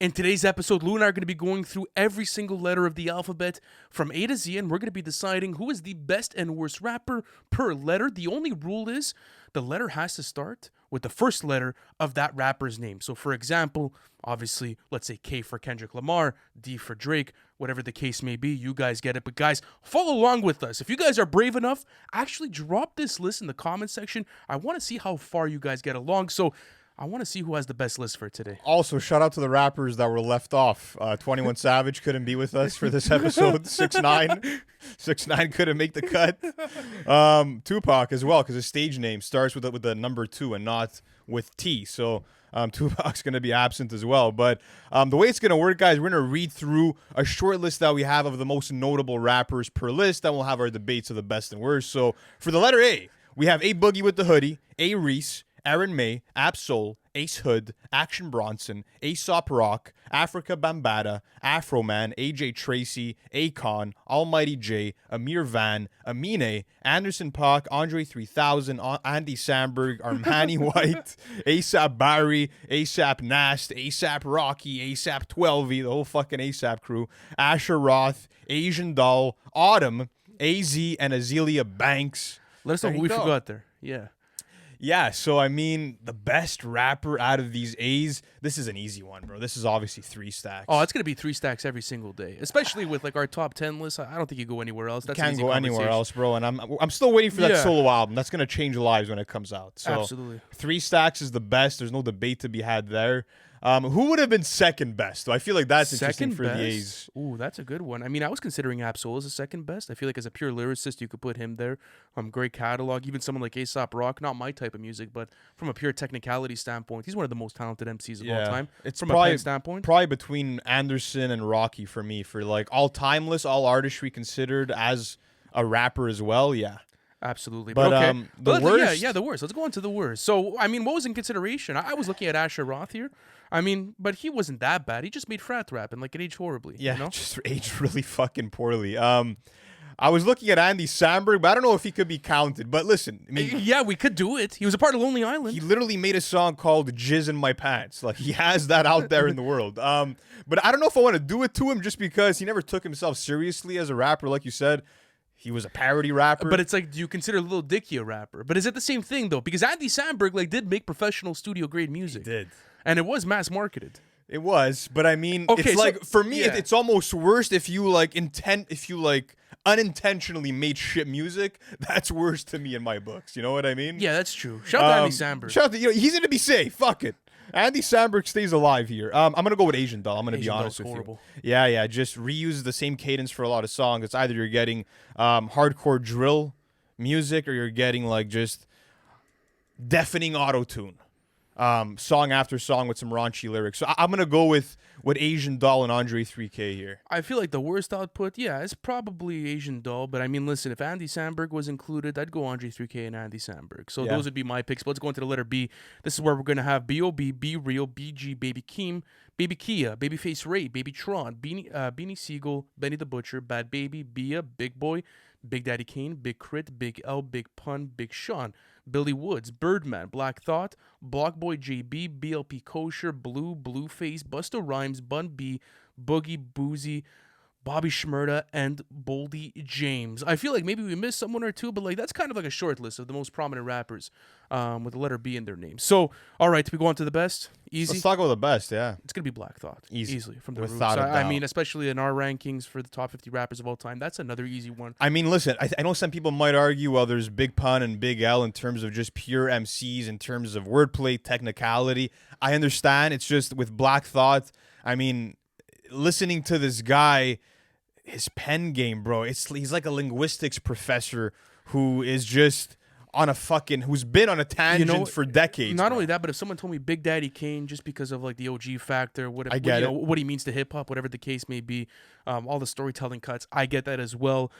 In today's episode, Lou and I are going to be going through every single letter of the alphabet from A to Z, and we're going to be deciding who is the best and worst rapper per letter. The only rule is the letter has to start with the first letter of that rapper's name. So, for example, obviously, let's say K for Kendrick Lamar, D for Drake, whatever the case may be. You guys get it. But guys, follow along with us. If you guys are brave enough, actually drop this list in the comment section. I want to see how far you guys get along. So, I want to see who has the best list for today. Also, shout out to the rappers that were left off. 21 Savage couldn't be with us for this episode. 6ix9ine couldn't make the cut. Tupac as well, because his stage name starts with the number 2 and not with T. So Tupac's going to be absent as well. But the way it's going to work, guys, we're going to read through a short list that we have of the most notable rappers per list. Then we'll have our debates of the best and worst. So for the letter A, we have A Boogie with the Hoodie, A Reese, Aaron May, Absol, Ace Hood, Action Bronson, Aesop Rock, Africa Bambaataa, Afroman, AJ Tracy, Akon, Almighty J, Amir Van, Amine, Anderson Paak, Andre 3000, Andy Samberg, Armani White, ASAP Barry, ASAP Nast, ASAP Rocky, ASAP 12, the whole fucking ASAP crew, Asher Roth, Asian Doll, Autumn, AZ, and Azealia Banks. Let us know who we forgot there. Yeah. Yeah, so I mean, the best rapper out of these A's, this is an easy one, bro. This is obviously 3 stacks. Oh, it's going to be 3 stacks every single day, especially with like our top 10 list. I don't think you go anywhere else. That's can't go anywhere else, bro. And I'm still waiting for that solo album. That's going to change lives when it comes out. So absolutely. 3 stacks is the best. There's no debate to be had there. Who would have been second best? So I feel like that's interesting for the A's. Ooh, that's a good one. I mean, I was considering Absol as a second best. I feel like as a pure lyricist, you could put him there. Great catalog. Even someone like Aesop Rock, not my type of music, but from a pure technicality standpoint, he's one of the most talented MCs of all time. It's from probably, a pen standpoint. Probably between Anderson and Rocky for me, for like all timeless, all artistry considered as a rapper as well. Yeah. Absolutely. But okay. the worst. Yeah, the worst. Let's go on to the worst. So, I mean, what was in consideration? I was looking at Asher Roth here. I mean, but he wasn't that bad. He just made frat rap and like it aged horribly. Yeah, you know? just aged really fucking poorly. I was looking at Andy Samberg, but I don't know if he could be counted. But listen, I mean, yeah, we could do it. He was a part of Lonely Island. He literally made a song called "Jizz in My Pants." Like he has that out there in the world. But I don't know if I want to do it to him just because he never took himself seriously as a rapper, like you said. He was a parody rapper. But it's like, do you consider Lil Dicky a rapper? But is it the same thing though? Because Andy Samberg like did make professional studio grade music. He did, and it was mass marketed. It was, but I mean, okay, it's so, like for me, it's almost worse if you unintentionally made shit music. That's worse to me in my books. You know what I mean? Yeah, that's true. Shout out to Andy Samberg. Shout out to, he's gonna be safe. Fuck it. Andy Samberg stays alive here. I'm gonna go with Asian Doll. I'm gonna be honest with you. Yeah. Just reuse the same cadence for a lot of songs. It's either you're getting hardcore drill music or you're getting like just deafening auto-tune. Song after song with some raunchy lyrics. So I'm going to go with Asian Doll and Andre 3K here. I feel like the worst output, it's probably Asian Doll. But I mean, listen, if Andy Samberg was included, I'd go Andre 3K and Andy Samberg. So those would be my picks. But let's go into the letter B. This is where we're going to have B.O.B., Be Real, BG, Baby Keem, Baby Kia, Babyface Ray, Baby Tron, Beanie Siegel, Benny the Butcher, Bad Baby, Bia, Big Boy, Big Daddy Kane, Big Crit, Big L, Big Pun, Big Sean, Billy Woods, Birdman, Black Thought, Blockboy JB, BLP Kosher, Blue, Blueface, Busta Rhymes, Bun B, Boogie, Boozy, Bobby Shmurda, and Boldy James. I feel like maybe we missed someone or two, but like that's kind of like a short list of the most prominent rappers with the letter B in their name. So, all right, we go on to the best. Easy. Let's talk about the best, yeah. It's going to be Black Thought. Easily from the Without roots. a doubt. I mean, especially in our rankings for the top 50 rappers of all time, that's another easy one. I mean, listen, I know some people might argue, well, there's Big Pun and Big L in terms of just pure MCs, in terms of wordplay, technicality. I understand. It's just with Black Thought, I mean, listening to this guy, his pen game, bro, he's like a linguistics professor who is just who's been on a tangent for decades. Not only that, but if someone told me Big Daddy Kane just because of like the OG factor, what he means to hip hop, whatever the case may be, all the storytelling cuts, I get that as well.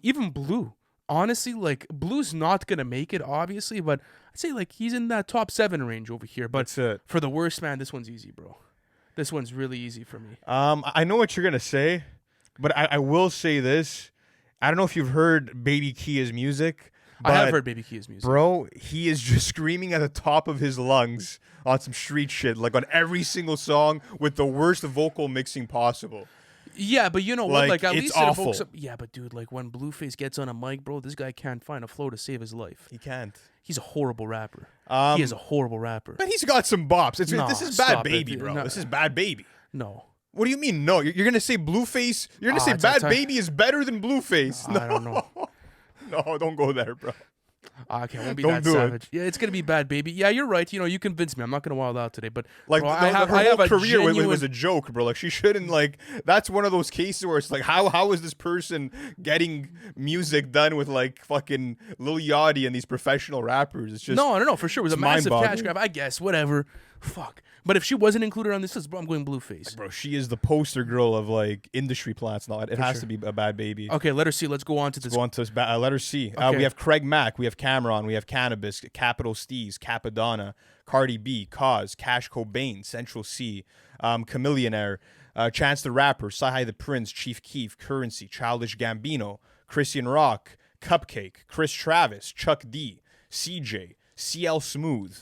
Even Blue, honestly, like Blue's not gonna make it, obviously, but I'd say like he's in that top 7 range over here. But for the worst, man, this one's easy, bro. This one's really easy for me. I know what you're gonna say, but I will say this. I don't know if you've heard Baby Kia's music. I have heard Baby Keem's music. Bro, he is just screaming at the top of his lungs on some street shit, like on every single song with the worst vocal mixing possible. Yeah, but you know what? Like, at least awful. it evokes up. Yeah, but dude, like when Blueface gets on a mic, bro, this guy can't find a flow to save his life. He can't. He's a horrible rapper. He is a horrible rapper. But he's got some bops. This is Bad Baby, bro. No. This is Bad Baby. No. What do you mean? No, you're gonna say Blueface? You're gonna say Bad Baby is better than Blueface? No. I don't know. No, don't go there, bro. Okay, I won't be Don't that do savage. Yeah, it's gonna be Bad Baby. Yeah, you're right. You convinced me. I'm not gonna wild out today, but like bro, her I whole have career genuine... was a joke, bro. Like she shouldn't like. That's one of those cases where it's like, how is this person getting music done with like fucking Lil Yachty and these professional rappers? It's just no, for sure. It was a massive cash grab. I guess whatever. Fuck. But if she wasn't included on this list, bro, I'm going Blueface. Bro, she is the poster girl of like industry plants. No, it has to be a Bad Baby. Okay, letter C. Let's go on to this. Go on to letter C. Okay. We have Craig Mack, we have Cameron, we have Cannabis, Capital Steez, Capadonna, Cardi B, Cause, Cash Cobain, Central C, Chameleonaire, Chance the Rapper, Sahai the Prince, Chief Keef, Currency, Childish Gambino, Christian Rock, Cupcake, Chris Travis, Chuck D, CJ, CL Smooth,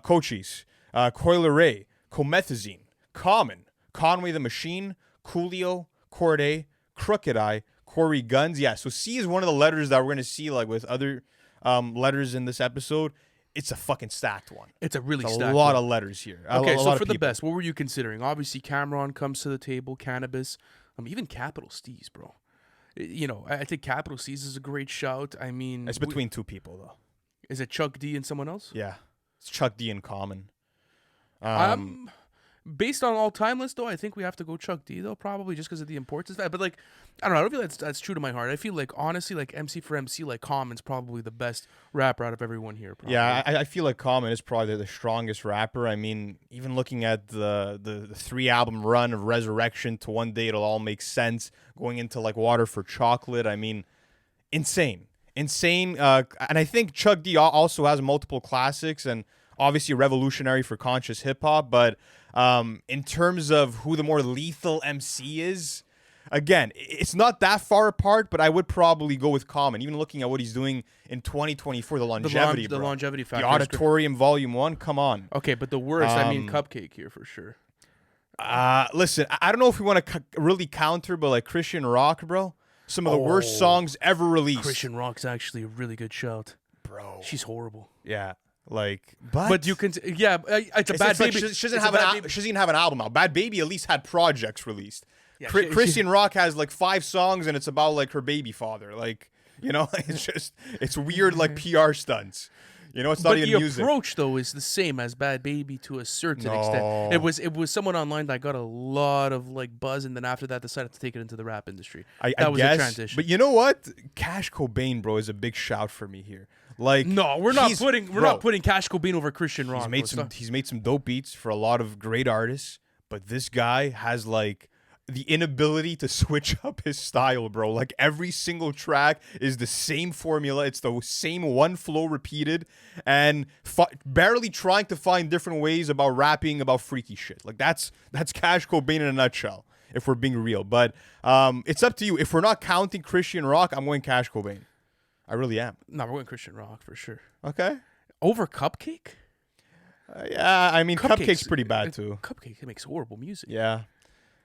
Cochise, Coil Ray, Comethazine, Common, Conway the Machine, Coolio, Corday, Crooked Eye, Corey Guns. Yeah, so C is one of the letters that we're going to see like with other letters in this episode. It's a fucking stacked one. It's a really stacked a lot of letters here. Okay, so for the best, what were you considering? Obviously, Cameron comes to the table, Cannabis, even Capital Steez, bro. You know, I think Capital Steez is a great shout. I mean... It's between two people, though. Is it Chuck D and someone else? Yeah. It's Chuck D and Common. Based on all-time list, though, I think we have to go Chuck D, though, probably, just because of the importance of that. But, like, I don't know. I don't feel that's true to my heart. I feel like, honestly, like, MC for MC, like, Common's probably the best rapper out of everyone here. Probably. Yeah, I feel like Common is probably the strongest rapper. I mean, even looking at the 3-album run of Resurrection to One Day It'll All Make Sense, going into, like, Water for Chocolate, I mean, insane. And I think Chuck D also has multiple classics and obviously revolutionary for conscious hip-hop, but... in terms of who the more lethal MC is, again, it's not that far apart, but I would probably go with Common. Even looking at what he's doing in 2024, the longevity, the longevity factor. The Auditorium Volume 1, come on. Okay, but the worst, Cupcake here for sure. Listen, I don't know if we want to really counter, but like Christian Rock, bro, some of the worst songs ever released. Christian Rock's actually a really good shout. Bro. She's horrible. Yeah. Like, but you can, it's a Bad Baby. She doesn't even have an album out. Bad Baby at least had projects released. Yeah, Christian Rock has like 5 songs and it's about like her baby father. Like, you know, it's weird like PR stunts. You know, it's not even music. But the approach though is the same as Bad Baby to a certain extent. It was someone online that got a lot of like buzz, and then after that decided to take it into the rap industry. That was a transition. But you know what? Cash Cobain, bro, is a big shout for me here. Like, no, we're not putting Cash Cobain over Christian Rock. He's made some dope beats for a lot of great artists, but this guy has like the inability to switch up his style, bro. Like every single track is the same formula. It's the same one flow repeated, and barely trying to find different ways about rapping about freaky shit. Like that's Cash Cobain in a nutshell, if we're being real. But it's up to you. If we're not counting Christian Rock, I'm going Cash Cobain. I really am. No, we're going Christian Rock for sure. Okay. Over Cupcake? Yeah, I mean, Cupcake's pretty bad too. Cupcake makes horrible music. Yeah.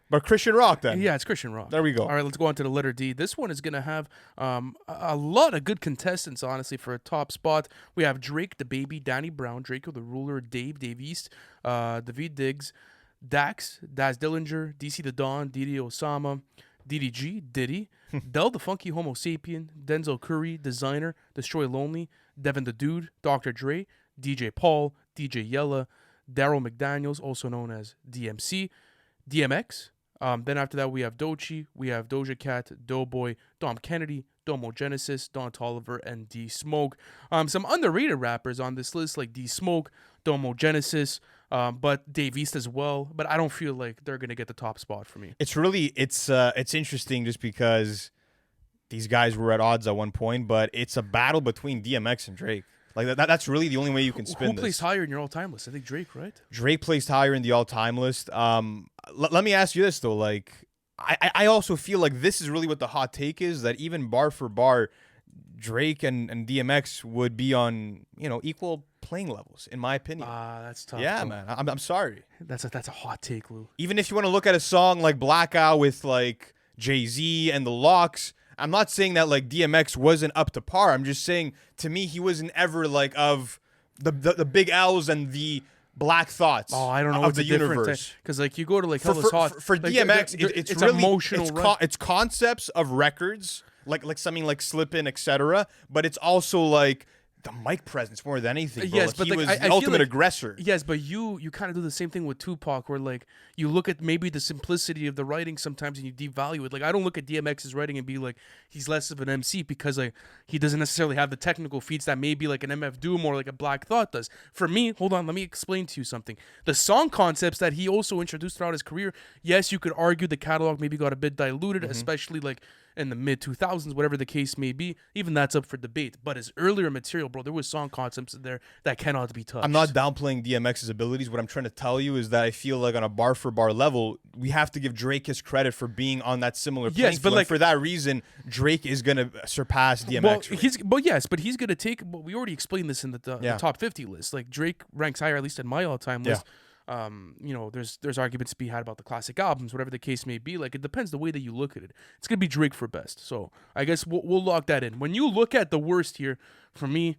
But Christian Rock then. Yeah, it's Christian Rock. There we go. All right, let's go on to the letter D. This one is going to have a lot of good contestants, honestly, for a top spot. We have Drake, the Baby, Danny Brown, Draco, the Ruler, Dave East, David Diggs, Dax, Daz Dillinger, DC the Don, Didi Osama, DDG, Diddy, Del the Funky Homo Sapien, Denzel Curry, Designer, Destroy Lonely, Devin the Dude, Dr. Dre, DJ Paul, DJ Yella, Daryl McDaniels, also known as DMC, DMX. Then after that, we have Doechii, we have Doja Cat, Doughboy, Dom Kennedy, Domo Genesis, Don Toliver, and D Smoke. Some underrated rappers on this list like D Smoke, Domo Genesis, but Dave East as well. But I don't feel like they're gonna get the top spot for me. It's interesting just because these guys were at odds at one point, but it's a battle between DMX and Drake. Like that's really the only way you can spin this. Who placed higher in your all-time list? I think Drake, right? Drake placed higher in the all-time list. Let me ask you this though. Like, I also feel like this is really what the hot take is, that even bar for bar, Drake and DMX would be on, equal playing levels, in my opinion. That's tough. Yeah, bro. man. I'm sorry. That's a hot take, Lou. Even if you want to look at a song like Blackout with like Jay-Z and the Locks, I'm not saying that like DMX wasn't up to par. I'm just saying, to me, he wasn't ever like of the Big L's and the Black Thoughts. Oh, I don't know of the universe. Because like you go to like For Hot for like, DMX, it's really emotional. it's concepts of records, like something like Slippin', etc. But it's also like the mic presence more than anything. Bro. Yes, like, but he like, was I the feel ultimate like, aggressor. Yes, but you kind of do the same thing with Tupac, where like you look at maybe the simplicity of the writing sometimes and you devalue it. Like I don't look at DMX's writing and be like he's less of an MC because like he doesn't necessarily have the technical feats that maybe like an MF Doom or like a Black Thought does. For me, hold on, let me explain to you something. The song concepts that he also introduced throughout his career, yes, you could argue the catalog maybe got a bit diluted, especially like in the mid 2000s, whatever the case may be. Even that's up for debate. But his earlier material, bro, there was song concepts in there that cannot be touched. I'm not downplaying DMX's abilities. What I'm trying to tell you is that I feel like on a bar for bar level, we have to give Drake his credit for being on that similar playing Yes, but field. like And for that reason, Drake is gonna surpass DMX. He's gonna take. But we already explained this in the top 50 list. Like Drake ranks higher, at least in my all-time list. There's arguments to be had about the classic albums, whatever the case may be. Like it depends the way that you look at it. It's gonna be Drake for best. So I guess we'll lock that in. When you look at the worst here, for me,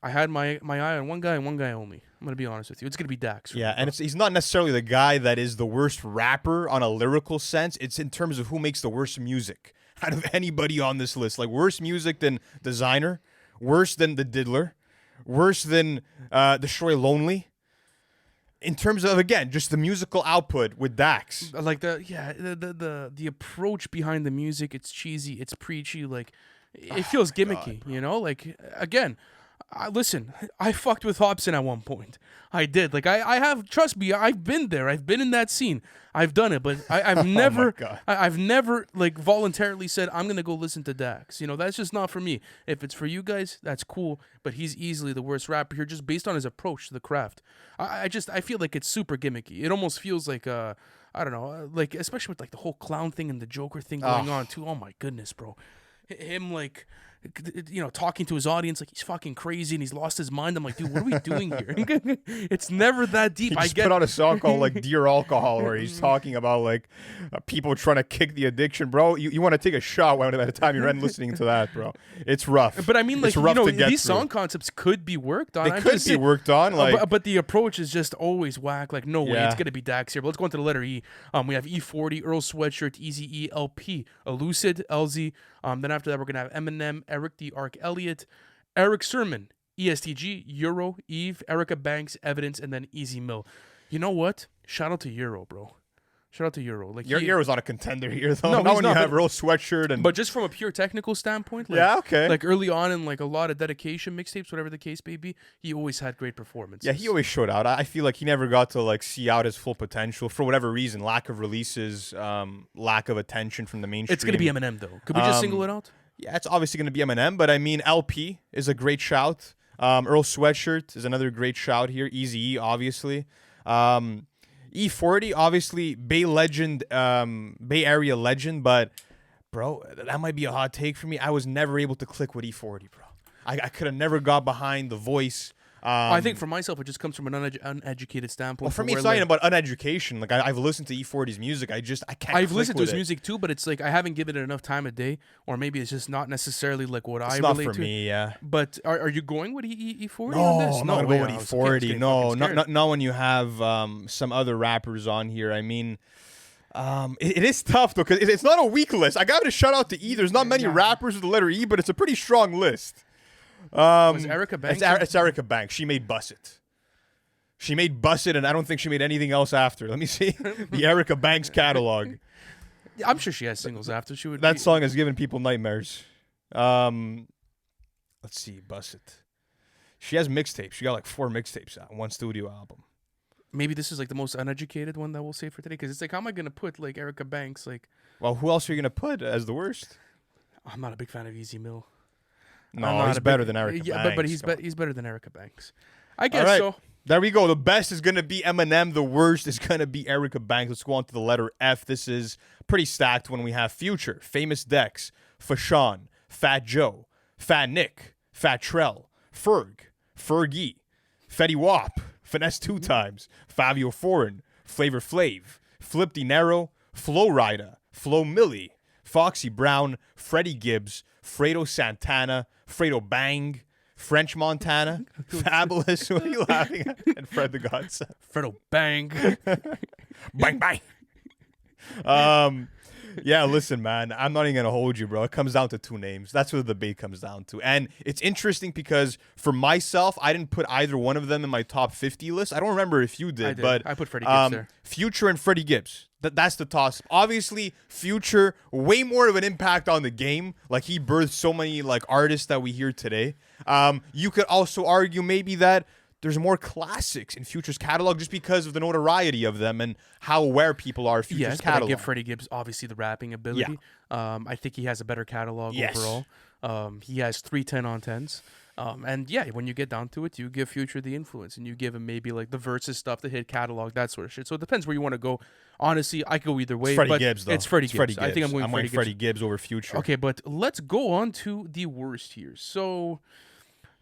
I had my eye on one guy and one guy only. I'm gonna be honest with you. It's gonna be Dax. Yeah, and he's not necessarily the guy that is the worst rapper on a lyrical sense. It's in terms of who makes the worst music out of anybody on this list. Like worse music than Designer, worse than The Diddler, worse than Destroy Lonely. In terms of, again, just the musical output with Dax. Like the approach behind the music, it's cheesy, it's preachy, like it feels gimmicky, God, Like again, listen, I fucked with Hobson at one point. I did. Like I have, trust me, I've been there. I've been in that scene. I've done it, but I've never, I've never like voluntarily said I'm gonna go listen to Dax. That's just not for me. If it's for you guys, that's cool. But he's easily the worst rapper here, just based on his approach to the craft. I feel like it's super gimmicky. It almost feels like I don't know, like especially with like the whole clown thing and the Joker thing going on too. Oh my goodness, bro. Him like, talking to his audience like he's fucking crazy and he's lost his mind. I'm like, dude, what are we doing here? It's never that deep. He just put out a song called like Dear Alcohol, where he's talking about like people trying to kick the addiction, bro. You want to take a shot by the time you're listening to that, bro. It's rough. But I mean, like, these song concepts could be worked on. They could be worked on, like, but the approach is just always whack. Like, no way, it's gonna be Dax here. But let's go into the letter E. We have E40, Earl Sweatshirt, Eazy-E, LP, Elucid, LZ. Then after that, we're gonna have Eminem, Eric D. Ark Elliott, Eric Sermon, ESTG, Euro, Eve, Erica Banks, Evidence, and then Easy Mill. You know what? Shout out to Euro, bro. Shout out to Euro. Like Euro's not a contender here, though. No, not when you have Earl Sweatshirt and. But just from a pure technical standpoint, like, yeah, okay. Like early on in like a lot of dedication mixtapes, whatever the case may be, he always had great performances. Yeah, he always showed out. I feel like he never got to like see out his full potential for whatever reason. Lack of releases, lack of attention from the mainstream. It's gonna be Eminem though. Could we just single it out? Yeah, it's obviously gonna be Eminem, but I mean LP is a great shout. Earl Sweatshirt is another great shout here. Eazy-E, obviously. E40, obviously, Bay legend, Bay Area legend, but, bro, that might be a hot take for me. I was never able to click with E40, bro. I could have never got behind the voice. I think for myself, it just comes from an uneducated standpoint. Well, for me, it's not even about uneducation. Like, I've listened to E40's music. I can't I've listened to his music, too, but it's like I haven't given it enough time a day, or maybe it's just not necessarily like what I relate to. It's not for me, yeah. But are you going with E40 no, on this? I'm not going with E40. No, not when you have some other rappers on here. I mean... it is tough though, because it's not a weak list. I got to shout out to E. There's not many rappers with the letter E, but it's a pretty strong list. Was Erica Banks? It's Erica Banks. She made Buss It. She made Buss It, and I don't think she made anything else after. Let me see the Erica Banks catalog. I'm sure she has singles after. That song has given people nightmares. Let's see, Buss It. She has mixtapes. She got like 4 mixtapes out, 1 studio album. Maybe this is like the most uneducated one that we'll say for today, because it's like, how am I gonna put like Erica Banks? Like, well, who else are you gonna put as the worst? I'm not a big fan of Easy Mill. No, he's better than Erica Banks. Yeah, but he's better than Erica Banks. I guess so. There we go. The best is gonna be Eminem. The worst is gonna be Erica Banks. Let's go on to the letter F. This is pretty stacked when we have Future, Famous Dex, Fashawn, Fat Joe, Fat Nick, Fat Trell, Ferg, Fergie, Fetty Wap, Finesse 2 times, Fabio Foreign, Flavor Flav, Flip Dinero, Flo Rida, Flo Milli, Foxy Brown, Freddie Gibbs, Fredo Santana, Fredo Bang, French Montana, Fabulous, what are you laughing at? And Fred the Godson. Fredo Bang. Bang, bang. Yeah, listen, man, I'm not even going to hold you, bro. It comes down to 2 names. That's what the debate comes down to. And it's interesting because for myself, I didn't put either one of them in my top 50 list. I don't remember if you did, but I put Freddie Gibbs there. Future and Freddie Gibbs. That's the toss. Obviously, Future, way more of an impact on the game. Like, he birthed so many, like, artists that we hear today. You could also argue maybe that there's more classics in Future's catalog just because of the notoriety of them and how aware people are of Future's catalog. But I give Freddie Gibbs obviously the rapping ability. Yeah. I think he has a better catalog overall. He has 3 10-on-10s. And yeah, when you get down to it, you give Future the influence and you give him maybe like the verses stuff, the hit catalog, that sort of shit. So it depends where you want to go. Honestly, I could go either way. It's Freddie Gibbs, though. It's Freddie Gibbs. I think I'm going Freddie Gibbs over Future. Okay, but let's go on to the worst here. So...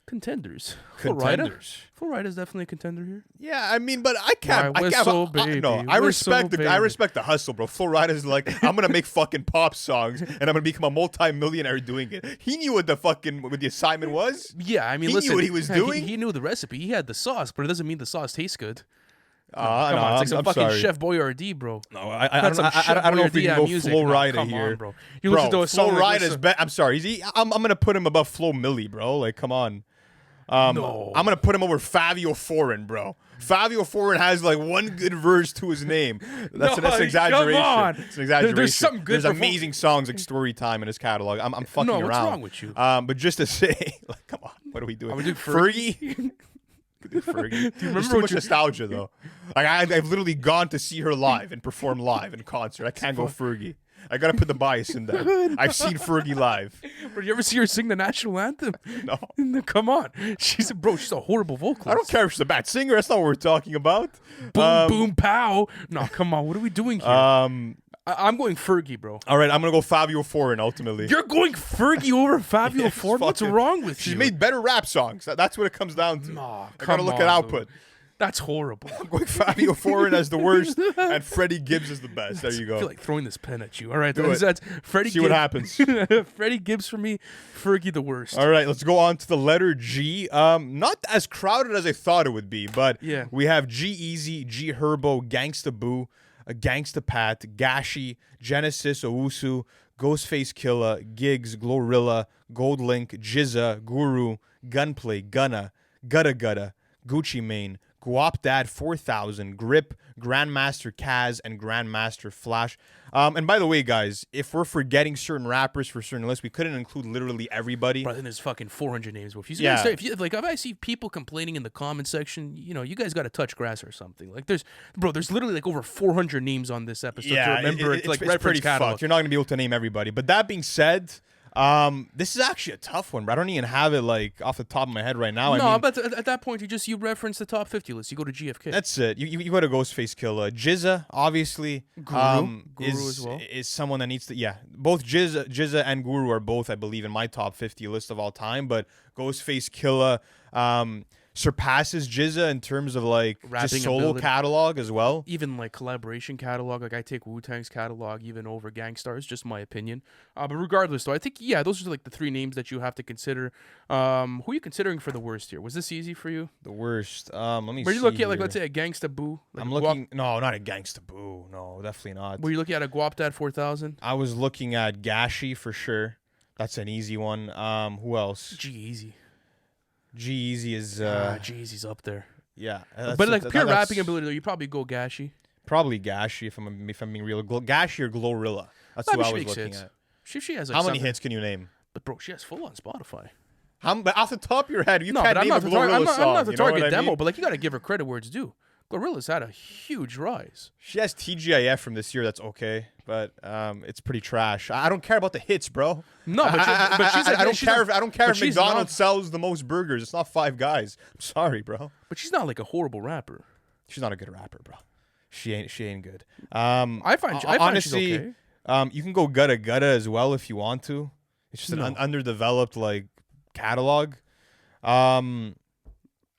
Contenders. Flo Rida is definitely a contender here. Yeah, I mean, but I can't. I respect the hustle, bro. Flo Rida is like, I'm gonna make fucking pop songs and I'm gonna become a multi-millionaire doing it. He knew what the assignment was. Yeah, I mean, he knew what he was doing. He knew the recipe. He had the sauce, but it doesn't mean the sauce tastes good. Come on, it's like some I'm fucking sorry. Chef Boyardee, bro. No, I don't know if we can go Flo Rida here, bro. You listen to a Flo song Rida's I'm sorry. I'm gonna put him above Flo Milli, bro. Like, come on. No. I'm gonna put him over Fabio Foreign, bro. Fabio Foreign has like one good verse to his name. That's an exaggeration. Come on. It's an exaggeration. There's something good. There's amazing songs like Story Time in his catalog. I'm fucking around. What's wrong with you? But just to say, like, come on, what are we doing? I would do Fergie. Fergie. Do you remember too much nostalgia though? Like I've literally gone to see her live and perform live in concert. I can't go Fergie. I gotta put the bias in there. I've seen Fergie live. Bro, you ever see her sing the national anthem? No. Come on. She's a horrible vocalist. I don't care if she's a bad singer. That's not what we're talking about. Boom, boom, pow. No, come on. What are we doing here? I'm going Fergie, bro. All right, I'm gonna go Fabio Foreign ultimately. You're going Fergie over Fabio Foreign? What's wrong with you? She's made better rap songs. That's what it comes down to. Nah, I gotta look at output. Dude. That's horrible. I'm going Fabio Foreign as the worst, and Freddie Gibbs as the best. There you go. I feel like throwing this pen at you. All right, that's Freddie. See what happens. Freddie Gibbs for me. Fergie the worst. All right, let's go on to the letter G. Not as crowded as I thought it would be, but yeah. We have G-Eazy, G Herbo, Gangsta Boo, Gangsta Pat, Gashi, Genesis, Owusu, Ghostface Killah, Gigs, Glorilla, Gold Link, Jizza, Guru, Gunplay, Gunna, Gutta Gutta, Gucci Mane, Guap Dad 4000, Grip, Grandmaster Kaz, and Grandmaster Flash. And by the way, guys, if we're forgetting certain rappers for certain lists, we couldn't include literally everybody. Bro, then there's fucking 400 names. If I see people complaining in the comment section, you guys got to touch grass or something. Like there's literally like over 400 names on this episode. Yeah, to remember it's pretty fucked. You're not gonna be able to name everybody. But that being said, this is actually a tough one, bro. I don't even have it like off the top of my head right now. But at that point, you reference the top 50 list. You go to GFK. That's it. You go to Ghostface Killah. Jizza, obviously, Guru as well. is someone that needs to. Yeah, both Jizza and Guru are both, I believe, in my top 50 list of all time. But Ghostface Killah surpasses Jizza in terms of like rapping just solo ability. catalog as well. Even like collaboration catalog, like I take Wu-Tang's catalog even over Gangstar's, just my opinion. But regardless, though, I think those are like the 3 names that you have to consider. Who are you considering for the worst here? Was this easy for you? The worst. Let me. Were you looking at like let's say a Gangsta Boo? Like I'm looking. No, not a Gangsta Boo. No, definitely not. Were you looking at a Guap Dad 4000? I was looking at Gashi for sure. That's an easy one. Who else? G-Eazy. G-Eazy is G-Eazy's up there. Yeah, but like pure rapping ability, though, you probably go Gashi. Probably Gashi if I'm being real. Gashi or Glorilla. That's who I was looking at. She has. Like, how many hits can you name? But bro, she has full on Spotify. But off the top of your head, you can't name a Glorilla song. I'm not the target demo, but like you got to give her credit where it's due. Glorilla's had a huge rise. She has TGIF from this year. That's okay, but it's pretty trash. I don't care about the hits, bro. No, but I don't care if McDonald's sells the most burgers. It's not Five Guys. I'm sorry, bro. But she's not like a horrible rapper. She's not a good rapper, bro. She ain't good. I find honestly, she's okay. You can go Gutta Gutta as well if you want to. It's just an underdeveloped like catalog.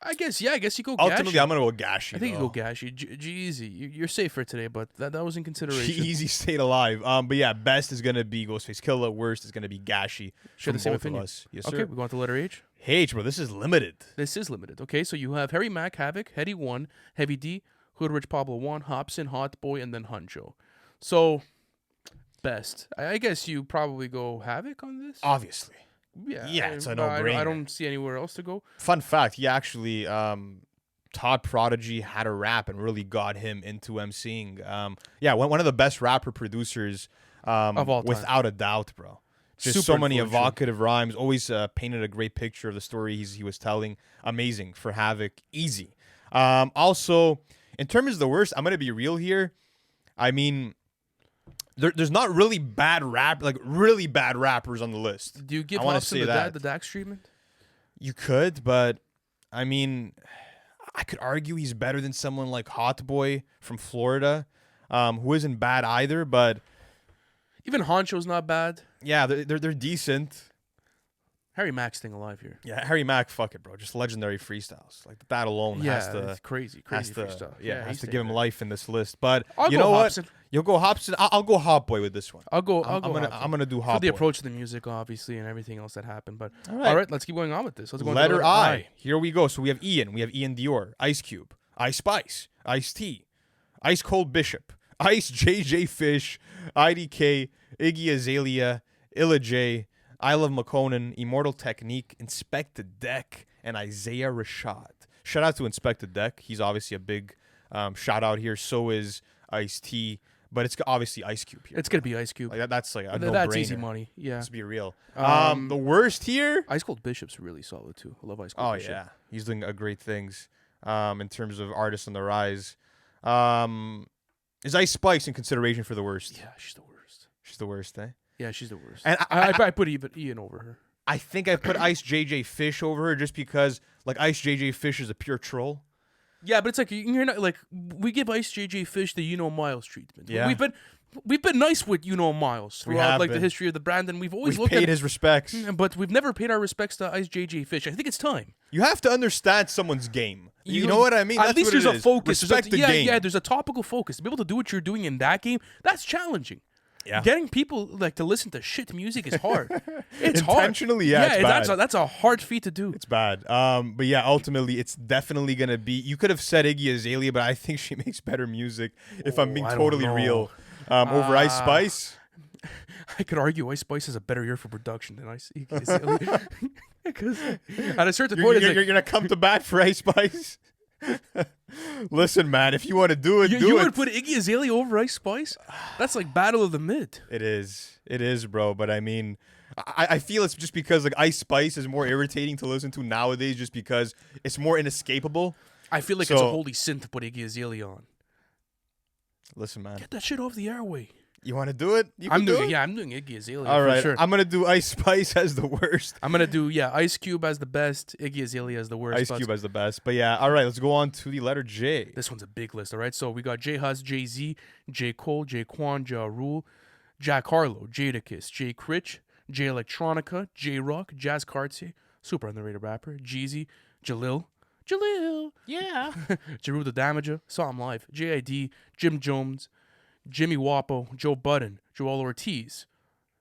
I guess you go Ultimately, Gashi. I'm gonna go Gashi. I think you go Gashi. G-Eazy. You're safe for today, but that was in consideration. G-Eazy stayed alive. But yeah, best is gonna be Ghostface Killah. Worst is gonna be Gashi. Share the same both opinion. of us. Yes, Okay, sir. we go on to letter H. H, bro. This is limited. This is limited. Okay, so you have Harry Mack, Havoc, Hetty 1, Heavy D, Hood Rich Pablo 1, Hobson, Hot Boy, and then Huncho. So, best. I guess you probably go Havoc on this? Obviously. Yeah, it's a I no-brainer. don't see anywhere else to go. Fun fact, he actually Todd Prodigy had a rap and really got him into emceeing. One of the best rapper producers of all time. without a doubt, bro. Just Super so many influential. evocative rhymes. Always painted a great picture of the story he was telling. Amazing for Havoc. Easy. Also, in terms of the worst, I'm gonna be real here. I mean, there's not really really bad rappers on the list. Do you give I wanna Hobson say that. the Dax treatment? You could, but I mean, I could argue he's better than someone like Hot Boy from Florida, who isn't bad either. But Even Honcho's not bad. yeah, they're decent. Harry Mack's staying alive here. Yeah, Harry Mack, fuck it, bro. Just legendary freestyles. Like that alone has to it's crazy freestyle. has he's to staying give him there. life in this list. But I'll you go know Hobson. what? You'll go Hobson. I'll go Hot Boy with this one. I'm I'm gonna do for Hot the Boy. approach to the music, obviously, and everything else that happened. But All right. all right, let's keep going on with this. Let's go on to Letter I. Here we go. So we have Ian. We have Ian Dior, Ice Cube, Ice Spice, Ice T, Ice Cold Bishop, Ice JJ Fish, IDK, Iggy Azalea, Illa J, I Love McConan, Immortal Technique, Inspector Deck, and Isaiah Rashad. Shout out to Inspector Deck. He's obviously a big shout out here. So is Ice T, but it's obviously Ice Cube here. It's gonna be Ice Cube. Like that's like a no-brainer. That's easy money. Yeah. Let's be real. Um, The worst here. Ice Cold Bishop's really solid too. I love Ice Cold Oh Bishop. yeah, he's doing great things in terms of artists on the rise. Is Ice Spice in consideration for the worst? Yeah, she's the worst. She's the worst, eh? Yeah, she's the worst. And I put even Ian over her. I think I put Ice JJ Fish over her just because like Ice JJ Fish is a pure troll. Yeah, but it's like you're not like we give Ice JJ Fish the Miles treatment. Yeah. We've been nice with Miles We throughout have like the been. history of the brand, and we've always We've looked paid at his respects. but we've never paid our respects to Ice JJ Fish. I think it's time. You have to understand someone's game. You know what I mean? At That's least what there's it a is. focus. Respect the game. Yeah, there's a topical focus. To be able to do what you're doing in that game, that's challenging. Yeah. Getting people like to listen to shit music is hard. It's Intentionally, hard. yeah, it's bad. That's a hard feat to do. It's bad. But yeah, ultimately, it's definitely gonna be. You could have said Iggy Azalea, but I think she makes better music. If I'm being I don't totally know. real, over Ice Spice. I could argue Ice Spice has a better year for production than Ice. Because at a certain point, You're gonna come to bat for Ice Spice. Listen, man, if you want to do it, you would put Iggy Azalea over Ice Spice? That's like battle of the mid. It is, bro. But I mean, I feel it's just because like Ice Spice is more irritating to listen to nowadays, just because it's more inescapable. I feel like it's a holy sin to put Iggy Azalea on. Listen, man, Get that shit off the airway. you want to do it? I'm doing Iggy Azalea. All right, for sure. I'm gonna do Ice Spice as the worst. I'm gonna do Ice Cube as the best, Iggy Azalea as the worst. Ice Cube as the best. But yeah, all right, let's go on to the letter J. This one's a big list, all right? So we got J Hus, Jay Z, J Cole, J Quan, Ja Rule, Jack Harlow, Jadakiss, J Critch, J Electronica, J Rock, Jazz Cartier, super underrated rapper, Jeezy, Jalil, Yeah. Jeru the Damager, saw him live, J.I.D., Jim Jones, Jimmy Wapo, Joe Budden, Joel Ortiz,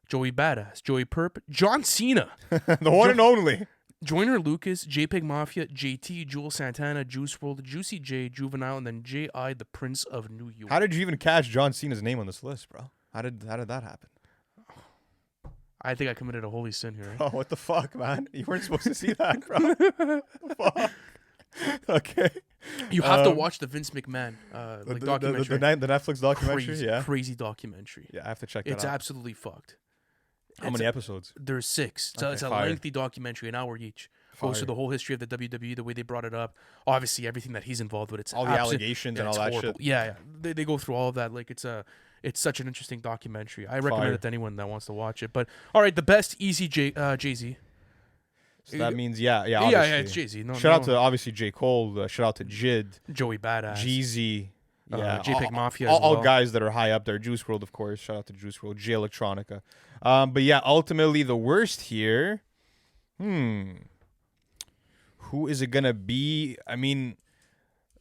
Joey Badass, Joey Perp, John Cena, The one and only. Joyner Lucas, JPEG Mafia, JT, Jules Santana, Juice WRLD, Juicy J, Juvenile, and then J.I., the Prince of New York. How did you even catch John Cena's name on this list, bro? How did that happen? I think I committed a holy sin here. Oh, what the fuck, man? You weren't supposed to see that, bro. Fuck. Okay. You have to watch the Vince McMahon documentary. The Netflix documentary, Crazy documentary. Yeah, I have to check that It's out. absolutely fucked. How many episodes? There's 6. So Okay, it's a fire. lengthy documentary, an hour each. Goes Fire. through the whole history of the WWE, the way they brought it up. Obviously, everything that he's involved with. It's All the allegations and all it's that horrible. shit. Yeah. They go through all of that. Like it's such an interesting documentary. I recommend Fire. it to anyone that wants to watch it. But all right, the best easy Jay-Z. So that means, yeah, Yeah, obviously. it's Jay-Z. Shout out to, obviously, J. Cole. Shout out to Jid. Joey Badass. Jeezy. Yeah. JPEG Mafia All as well. guys that are high up there. Juice WRLD, of course. Shout out to Juice WRLD. J Electronica. But yeah, ultimately, the worst here. Who is it gonna be? I mean,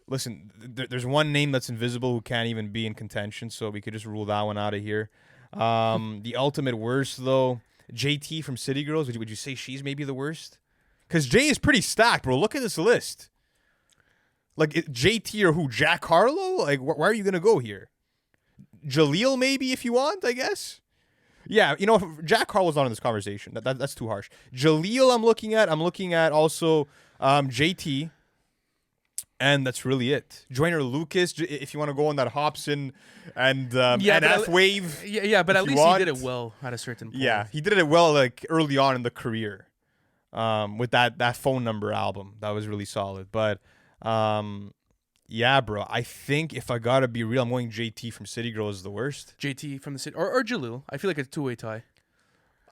listen, there's one name that's invisible who can't even be in contention, so we could just rule that one out of here. The ultimate worst, though, JT from City Girls. Would you say she's maybe the worst? Because Jay is pretty stacked, bro. Look at this list. Like, JT or who? Jack Harlow? Like, where are you gonna go here? Jaleel, maybe, if you want, I guess. Yeah, you know, Jack Harlow's not in this conversation. That's too harsh. Jaleel, I'm looking at also JT, and that's really it. Joyner Lucas, if you want to go on that Hobson and F wave. Yeah, but at least he did it well at a certain point. Yeah, he did it well like early on in the career, with that phone number album. That was really solid. But yeah, bro, I think if I gotta be real, I'm going JT from City Girls is the worst. JT from the City or Jaleel. I feel like it's a two-way tie.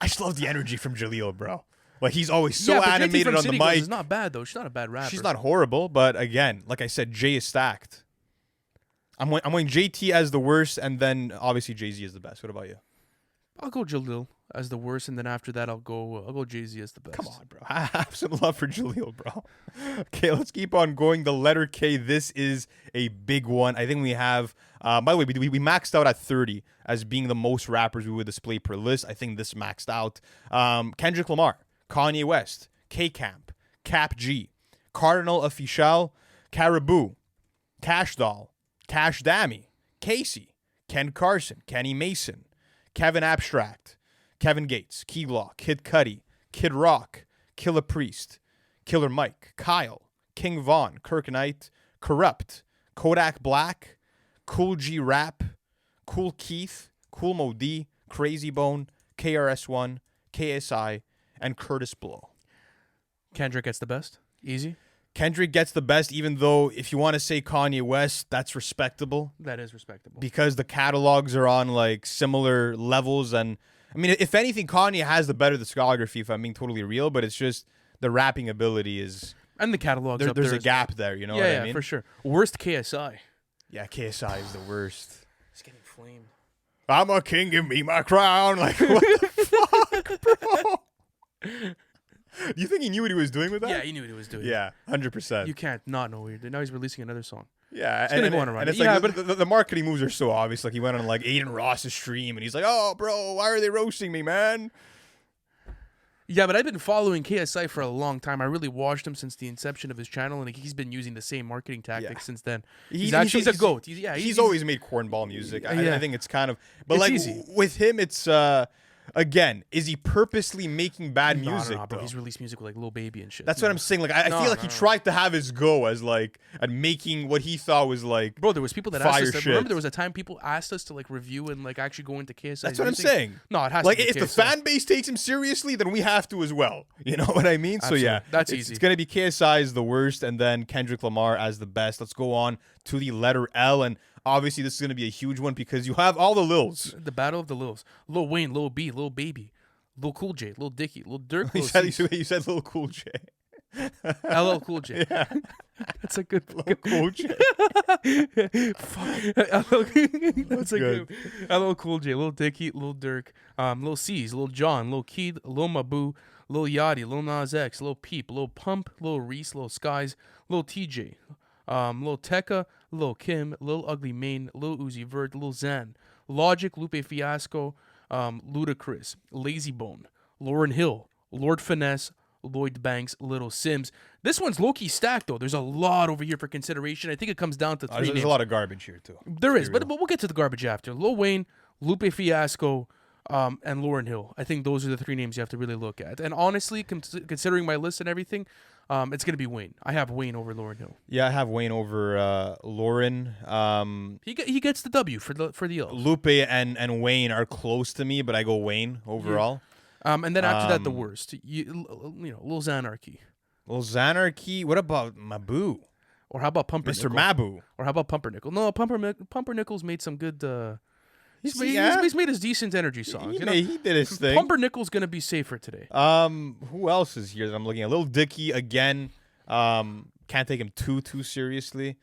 I just love the energy from Jaleel, bro. Like, he's always so animated on the mic. She's not bad, though. She's not a bad rapper. She's not horrible, but again, like I said, Jay is stacked. I'm going JT as the worst, and then obviously Jay-Z is the best. What about you? I'll go Jaleel as the worst, and then after that, I'll go Jay-Z as the best. Come on, bro. I have some love for Jaleel, bro. Okay, let's keep on going. The letter K. This is a big one. I think we have. By the way, we maxed out at 30 as being the most rappers we would display per list. I think this maxed out. Kendrick Lamar, Kanye West, K-Camp, Cap G, Cardinal Official, Caribou, Cash Doll, Cash Dammy, Casey, Ken Carson, Kenny Mason, Kevin Abstract, Kevin Gates, Key Glock, Kid Cudi, Kid Rock, Killer Priest, Killer Mike, Kyle, King Von, Kirk Knight, Corrupt, Kodak Black, Cool G Rap, Cool Keith, Cool Mo D, Crazy Bone, KRS-One, KSI, and Curtis Blow. Kendrick gets the best. Easy. Kendrick gets the best, even though if you want to say Kanye West, that's respectable. That is respectable. Because the catalogs are on like similar levels. And I mean, if anything, Kanye has the better discography, if I'm being totally real, but it's just the rapping ability is. And the catalogs there's a gap there, you know what I mean? Yeah, for sure. Worst KSI. Yeah, KSI is the worst. He's getting flamed. I'm a king, give me my crown. Like, what the fuck, bro? Do you think he knew what he was doing with that? Yeah, he knew what he was doing. Yeah, 100%. You can't not know what you're doing. Now he's releasing another song. Yeah, it's gonna go on a run. And it's yeah, like but the marketing moves are so obvious. Like, he went on like Aiden Ross's stream, and he's like, "Oh, bro, why are they roasting me, man?" Yeah, but I've been following KSI for a long time. I really watched him since the inception of his channel, and he's been using the same marketing tactics since then. He's a goat. He's always made cornball music. I think it's kind of, but it's like easy. With him, it's again, is he purposely making bad music? No, bro. He's released music with like Lil Baby and shit. That's what I'm saying. Like, I feel like he tried to have his go as like at making what he thought was like. Bro, there was people that fire asked us. shit. Remember, there was a time people asked us to like review and like actually go into KSI. That's what I'm saying. No, it has like to be if KSI. the fan base takes him seriously, then we have to as well. You know what I mean? Absolutely. So yeah, that's easy. It's gonna be KSI as the worst, and then Kendrick Lamar as the best. Let's go on to the letter L, and obviously this is gonna be a huge one because you have all the Lils. The battle of the Lils: Lil Wayne, Lil B, Lil Baby, Lil Cool J, Lil Dicky, Lil Durk. You said Lil Cool J. LL Cool J. Yeah. That's a good Lil Cool J. Fuck. That's a good. LL Cool J, Lil Dicky, Lil Durk, Lil C's, Lil Jon, Lil Keed, Lil Mabu, Lil Yachty, Lil Nas X, Lil Peep, Lil Pump, Lil Reese, Lil Skies, Lil TJ, Lil Tekka, Lil Kim, Lil Ugly Mane, Lil Uzi Vert, Lil Xan, Logic, Lupe Fiasco, Ludacris, Lazy Bone, Lauryn Hill, Lord Finesse, Lloyd Banks, Little Sims. This one's low-key stacked, though. There's a lot over here for consideration. I think it comes down to three names. There's a lot of garbage here, too. There is, but we'll get to the garbage after. Lil Wayne, Lupe Fiasco, and Lauryn Hill. I think those are the three names you have to really look at. And honestly, considering my list and everything, it's going to be Wayne. I have Wayne over Lauryn Hill. Yeah, I have Wayne over Lauryn. He gets the W for the L. Lupe and Wayne are close to me, but I go Wayne overall. Yeah. And then after that, the worst. You know, Lil Xanarchy. Lil Xanarchy. What about Mabu? Or how about Pumpernickel? Mr. Mabu. Or how about Pumpernickel? No, Pumpernickel's made some good. He's made his decent energy songs. He did his thing. Pumpernickel's gonna be safer today. Who else is here that I'm looking at? Lil Dicky again. Can't take him too seriously.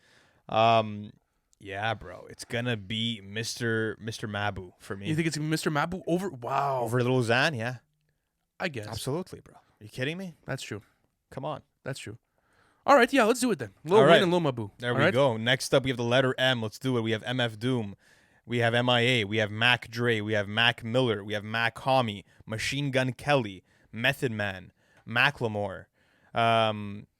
Yeah, bro, it's gonna be Mr. Mabu for me. You think it's gonna be Mr. Mabu over? Wow. Over Lil Xan, yeah. I guess. Absolutely, bro. you kidding me? That's true. Come on. That's true. All right, yeah, let's do it then. Lil All Wayne right. and Lil Mabu. There we go. Next up, we have the letter M. Let's do it. We have MF Doom. We have MIA. We have Mac Dre. We have Mac Miller. We have Mac Homie. Machine Gun Kelly. Method Man. Macklemore.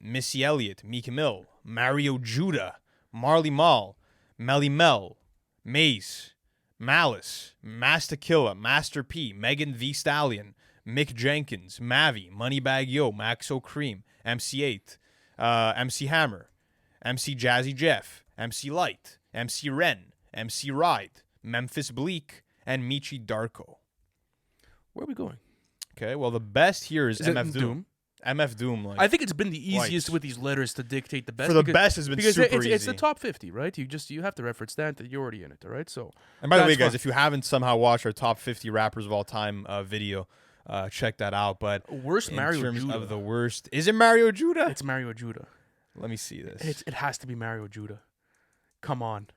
Missy Elliott. Meek Mill. Mario Judah. Marley Marl. Melly Mel. Mace. Malice. Master Killa. Master P. Megan Thee Stallion. Mick Jenkins. Mavi. Moneybagg Yo. Maxo Cream. MC8. MC Hammer. MC Jazzy Jeff. MC Light. MC Ren. MC Ride, Memphis Bleak, and Michi Darko. Where are we going? Okay, well, the best here is MF it Doom. MF Doom. Like, I think it's been the easiest with these letters to dictate the best. For the best has been super easy. It's the top 50, right? You have to reference that you're already in it, all right? So. And by the way, guys, if you haven't somehow watched our top 50 rappers of all time video, check that out. But worst Mario Judah. In terms of the worst, is it Mario Judah? It's Mario Judah. Let me see this. It has to be Mario Judah. Come on.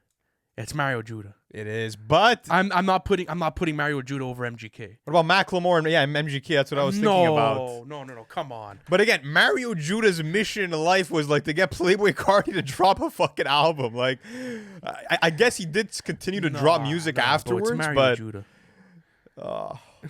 It's Mario Judah. It is, but I'm not putting Mario Judah over MGK. What about Macklemore? And yeah, MGK. That's what I was thinking about. No. Come on. But again, Mario Judah's mission in life was like to get Playboy Carti to drop a fucking album. Like, I guess he did continue to drop music afterwards. It's Mario but Judah.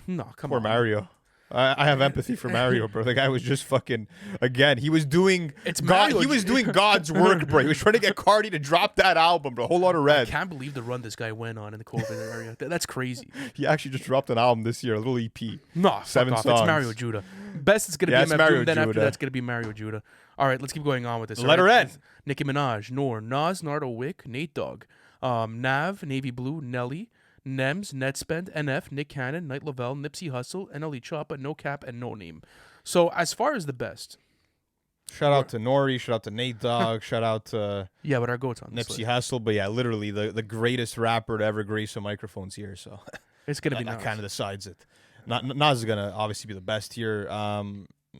No, come poor on. Mario. I have empathy for Mario, bro. The guy was just fucking again. He was doing He was doing God's work, bro. He was trying to get Cardi to drop that album, bro. A whole lot of red. I can't believe the run this guy went on in the COVID area. That's crazy. He actually just dropped an album this year, a little EP. No, 7 fuck off. songs. It's Mario Judah. Best is gonna be MF Doom. Then after that's gonna be Mario Judah. All right, let's keep going on with this. Letter N. Nicki Minaj, Nor, Nas, Nardo Wick, Nate Dogg, Nav, Navy Blue, Nelly, Nems, Netspend, NF, Nick Cannon, Night Lavelle, Nipsey Hussle, NLE Choppa, No Cap, and No Name. So as far as the best, shout out to Nori, shout out to Nate Dogg, shout out to but our goats on Nipsey Hussle. But yeah, literally the greatest rapper to ever grace the microphones here. So it's gonna be that Nas. kind of decides it. Nas is gonna obviously be the best here.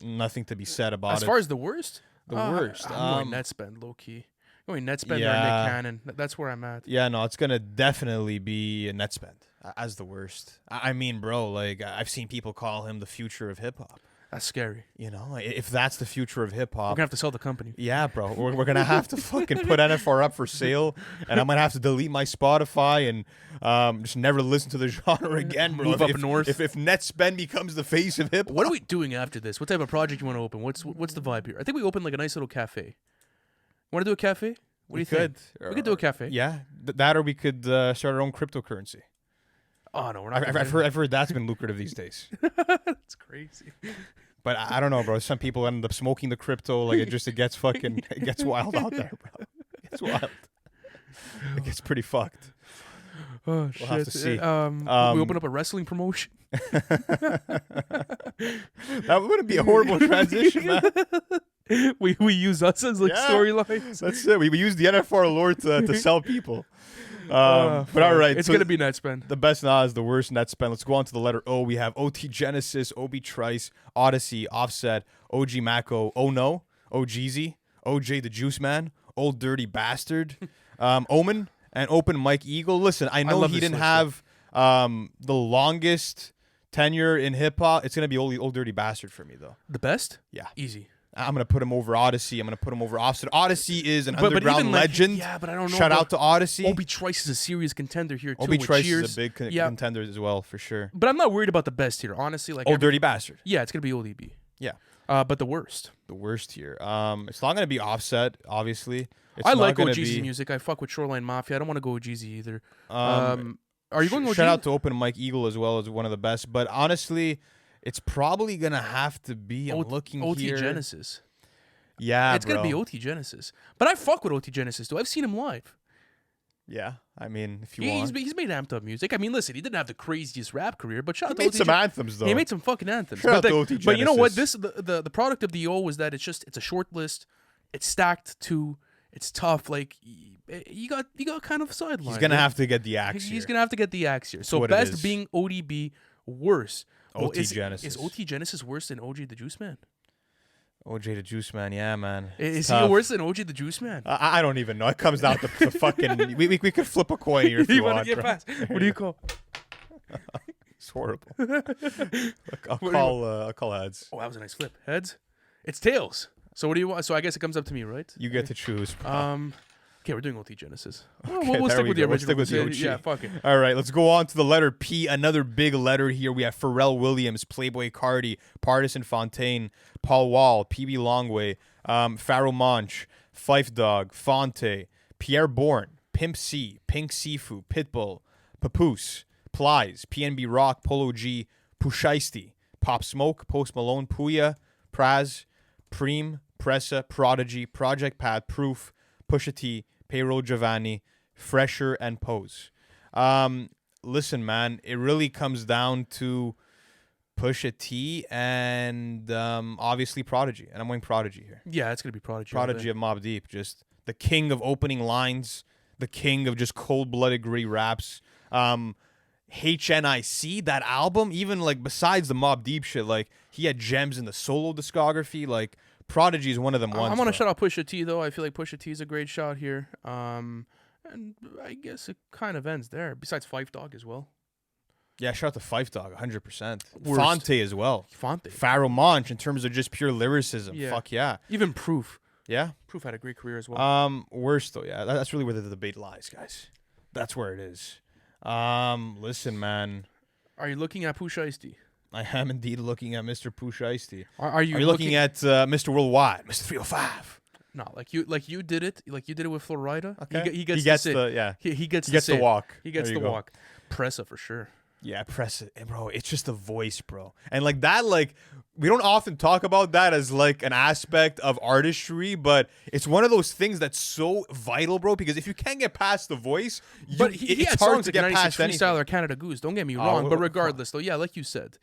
Nothing to be said about it. As far as the worst, worst, I'm going Netspend, low key. Going Netspend or Nick Cannon. That's where I'm at. Yeah, no, it's gonna definitely be a Netspend as the worst. I mean, bro, like I've seen people call him the future of hip hop. That's scary. You know, if that's the future of hip hop, we're gonna have to sell the company. Yeah, bro, we're gonna have to fucking put NFR up for sale, and I'm gonna have to delete my Spotify and just never listen to the genre again, bro. Move up north. If Netspend becomes the face of hip hop, what are we doing after this? What type of project you want to open? What's the vibe here? I think we open like a nice little cafe. Want to do a cafe? What do you think? We could do a cafe. Yeah, that or we could start our own cryptocurrency. Oh no, we're not. I've heard that's been lucrative these days. That's crazy. But I don't know, bro. Some people end up smoking the crypto. Like it gets wild out there, bro. It gets wild. It gets pretty fucked. Oh shit. We'll have to see. We open up a wrestling promotion. That wouldn't be a horrible transition, man. We use us as storylines. That's it. We use the NFR lore to sell people. But all right, it's gonna be Netspend. The best Nas, the worst Netspend. Let's go on to the letter O. We have OT Genesis, Obi Trice, Odyssey, Offset, OG Mako, Oh No, OGZ, OJ the Juice Man, Old Dirty Bastard, Omen, and Open Mike Eagle. Listen, I know he didn't have the longest tenure in hip hop. It's gonna be Old Dirty Bastard for me though. The best? Yeah, easy. I'm going to put him over Odyssey. I'm going to put him over Offset. Odyssey is an underground legend. Yeah, but I don't know. Shout out to Odyssey. Obi Trice is a serious contender here, too. Obi Trice is a big contender as well, for sure. But I'm not worried about the best here, honestly. Like Old Dirty Bastard. Yeah, it's going to be Old EB. Yeah. But the worst. The worst here. It's not going to be Offset, obviously. I like OGZ music. I fuck with Shoreline Mafia. I don't want to go OGZ either. Are you going OGZ? Shout out to Open Mike Eagle as well as one of the best. But honestly, it's probably going to have to be, I'm looking OT here. Genesis. Yeah, it's gonna be OT Genesis, but I fuck with OT Genesis too. I've seen him live. Yeah, I mean, if you want, he's made amped up music. I mean, listen, he didn't have the craziest rap career, but shout out to OT. He made some anthems though. He made some fucking anthems. Shout out to OT Genesis. But you know what? The product of the O was that it's a short list. It's stacked too. It's tough. Like you got kind of sidelined. He's gonna have to get the axe. He's gonna have to get the axe here. So best being ODB, worse. OT Genesis. Is OT Genesis worse than OG the Juice Man? OJ the Juice Man, yeah, man. Is he worse than OJ the Juice Man? I don't even know. It comes down to fucking. We could flip a coin here if you want. Get past. What do you call? It's horrible. I'll call heads. Oh, that was a nice flip. Heads. It's tails. So what do you want? So I guess it comes up to me, right? You get to choose. Okay, we're doing OT Genesis. Okay, We'll stick with the We'll original. stick with the OG. Yeah, fuck it. All right, let's go on to the letter P. Another big letter here. We have Pharrell Williams, Playboy Cardi, Partisan Fontaine, Paul Wall, PB Longway, Pharaoh Monch, Fife Dog, Fonte, Pierre Bourne, Pimp C, Pink Sifu, Pitbull, Papoose, Plies, PNB Rock, Polo G, Pusheisty, Pop Smoke, Post Malone, Puya, Praz, Preem, Pressa, Prodigy, Project Pat, Proof, Pusha T, Payroll Giovanni, Fresher, and Pose. Listen, man, it really comes down to Pusha T and obviously Prodigy. And I'm going Prodigy here. Yeah, it's going to be Prodigy. Prodigy of Mobb Deep. Just the king of opening lines, the king of just cold-blooded gritty raps. HNIC, that album, even like besides the Mobb Deep shit, like he had gems in the solo discography. Like Prodigy is one of them ones. I'm gonna shout out Pusha T though. I feel like Pusha T is a great shot here. And I guess it kind of ends there. Besides Fife Dog as well. Yeah, shout out to Fife Dog, 100%. Worst. Fonte as well. Fonte. Pharaoh Monch in terms of just pure lyricism. Yeah. Fuck yeah. Even Proof. Yeah. Proof had a great career as well. Worst though, yeah. That's really where the debate lies, guys. That's where it is. Listen, man. Are you looking at Pusha Ice-T? I am indeed looking at Mr. Pusha Ice-T. Are you looking at Mr. Worldwide, Mr. 305? No, like you did it with Florida. Okay. He gets the walk. He gets the walk. Pressa for sure. Yeah, press it, bro. It's just the voice, bro. And like that, like we don't often talk about that as like an aspect of artistry, but it's one of those things that's so vital, bro. Because if you can't get past the voice, he it's had hard songs to like get 96 past anything. Freestyler, Canada Goose. Don't get me wrong, but regardless, though, yeah, like you said,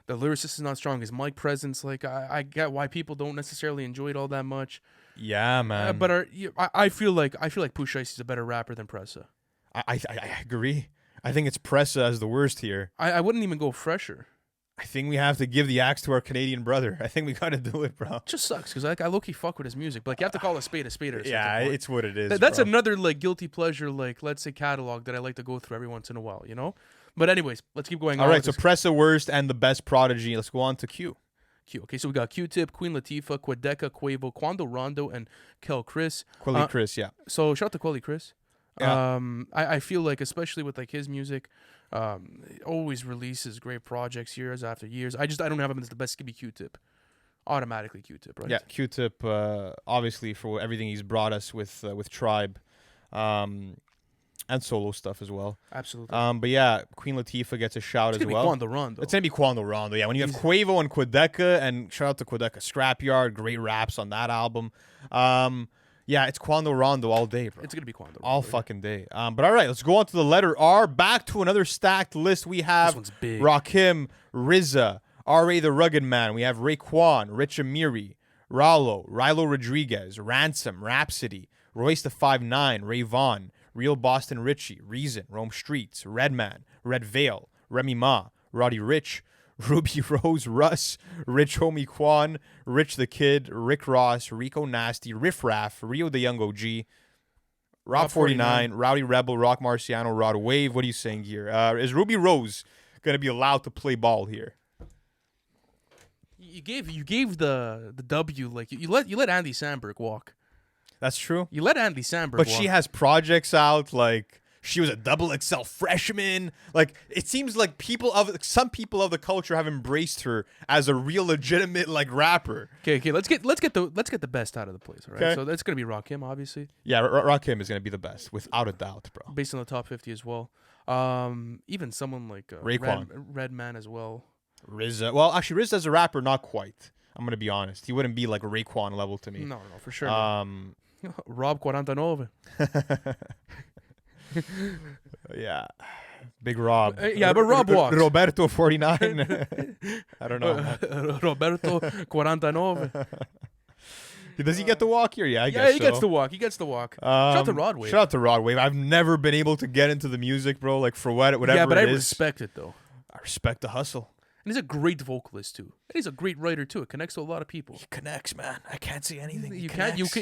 the lyricist is not strong. His mic presence, like I get why people don't necessarily enjoy it all that much. Yeah, man. But I feel like Pusha Ice is a better rapper than Pressa. I agree. I think it's Pressa as the worst here. I wouldn't even go Fresher. I think we have to give the axe to our Canadian brother. I think we got to do it, bro. It just sucks because I low-key fuck with his music, but like you have to call a spade at a yeah, point. it's what it is. That's bro. another like guilty pleasure, like let's say catalog that I like to go through every once in a while, you know. But anyways, let's keep going. All right, so Pressa worst and the best Prodigy. Let's go on to Q. Okay, so we got Q-Tip, Queen Latifah, Quedeca, Quavo, Quando Rondo, and Kel Chris. Quelly Chris, yeah. So shout out to Quelly Chris. Yeah. I feel like especially with like his music, always releases great projects years after years. I don't have him as the best. Give me Q-Tip, automatically Q-Tip, right? Yeah, Q-Tip, obviously for everything he's brought us with Tribe, and solo stuff as well. Absolutely. But yeah, Queen Latifah gets a shout as well. Quando Rondo. It's gonna be Quando Rondo. Yeah, when you have Quavo and Quedeca, and shout out to Quedeca Scrapyard, great raps on that album. Yeah, it's Quando Rondo all day, bro. It's going to be Quando Rondo. All fucking day. But all right, let's go on to the letter R. Back to another stacked list. We have this one's big. Rakim, RZA, R.A. the Rugged Man. We have Raekwon, Rich Amiri, Rallo, Rilo Rodriguez, Ransom, Rhapsody, Royce the 5'9", Ray Vaughn, Real Boston Richie, Reason, Rome Streets, Redman, Red Veil, Remy Ma, Roddy Rich, Ruby Rose, Russ, Rich Homie Quan, Rich the Kid, Rick Ross, Rico Nasty, Riff Raff, Rio the Young OG, Rob 49, Rowdy Rebel, Rock Marciano, Rod Wave. What are you saying here? Is Ruby Rose going to be allowed to play ball here? You gave the W, like you let Andy Samberg walk. That's true. You let Andy Samberg But walk. she has projects out, like she was a XXL freshman. Like it seems like some people of the culture have embraced her as a real legitimate like rapper. Okay, let's get the best out of the place, all right? Okay. So that's gonna be Rakim, obviously. Yeah, Rakim is gonna be the best without a doubt, bro. Based on the top 50 as well. Even someone like Raekwon. Redman as well. RZA. Well, actually, RZA as a rapper, not quite. I'm gonna be honest. He wouldn't be like Raekwon level to me. No, for sure. Rob 49. Yeah, Big Rob. Yeah, but Rob walks. Roberto 49. I don't know. Roberto 49. Does he get the walk here? Yeah, I guess Yeah, he so. gets the walk. Shout out to Rod Wave. Shout out to Rod Wave. I've never been able to get into the music, bro. Like for whatever. Yeah, but I it is. respect it though. I respect the hustle. And he's a great vocalist too. And he's a great writer too. It connects to a lot of people. He connects, man. I can't see anything. You cannot. He's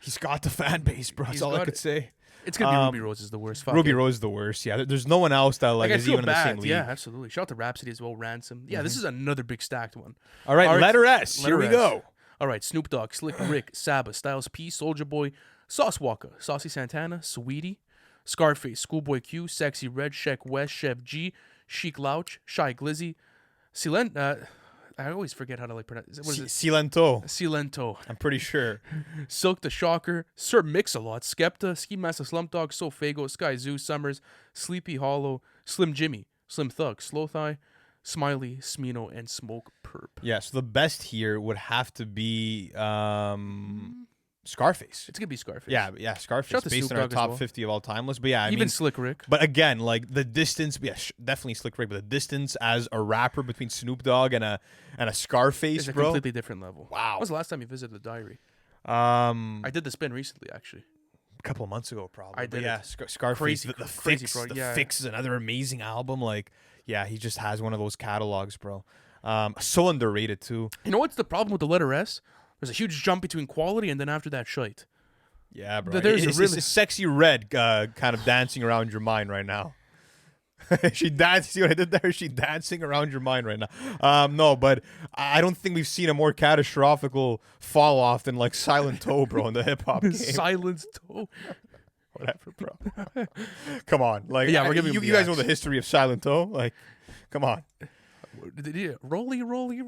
He's got the fan base, bro. That's all I could say. It's gonna be Ruby Rose is the worst. Fuck Ruby it. Rose is the worst. Yeah, there's no one else that like I is feel even in the bad. same league. Yeah, absolutely. Shout out to Rhapsody as well. Ransom. Yeah, this is another big stacked one. All right, letter S. Letter Here we S. go. All right, Snoop Dogg, Slick Rick, Saba, Styles P, Soulja Boy, Sauce Walker, Saucy Santana, Sweetie, Scarface, Schoolboy Q, Sexy Red, Sheck West, Chef G, Chic Louch, Shy Glizzy, I always forget how to like pronounce it. What is it? Silento. Silento, I'm pretty sure. Silk the Shocker, Sir Mix-a-Lot, Skepta, Ski Master Slump Dog, Sofago, Sky Zoo, Summers, Sleepy Hollow, Slim Jimmy, Slim Thug, Slow Thigh, Smiley, Smino, and Smoke Perp. Yeah, so the best here would have to be Scarface. It's gonna be Scarface. Yeah, Scarface Shout out to based Snoop on our Dogg as top well. 50 of all time list. But yeah, I Even mean, Slick Rick. but again, like the distance, definitely Slick Rick, but the distance as a rapper between Snoop Dogg and a Scarface, It's a bro. completely different level. Wow. When was the last time you visited the Diary? A I did the spin recently, actually. couple of months ago, probably. I But did yeah, it. Scarface, Crazy, the crazy Fix, project, the yeah. Fix is another amazing album. Like, yeah, he just has one of those catalogs, bro. So underrated too. You know what's the problem with the letter S? There's a huge jump between quality and then after that, shite. Yeah, bro. There's a it's really- a sexy red kind of dancing around your mind right now. She danced. See what I did there? She dancing around your mind right now. No, but I don't think we've seen a more catastrophical fall off than like Silent Toe, bro, in the hip hop game. Silence toe. Whatever, bro. Come on, like Yeah, we're giving you him guys know the history of Silent Toe. Like, come on. Did he Rolly?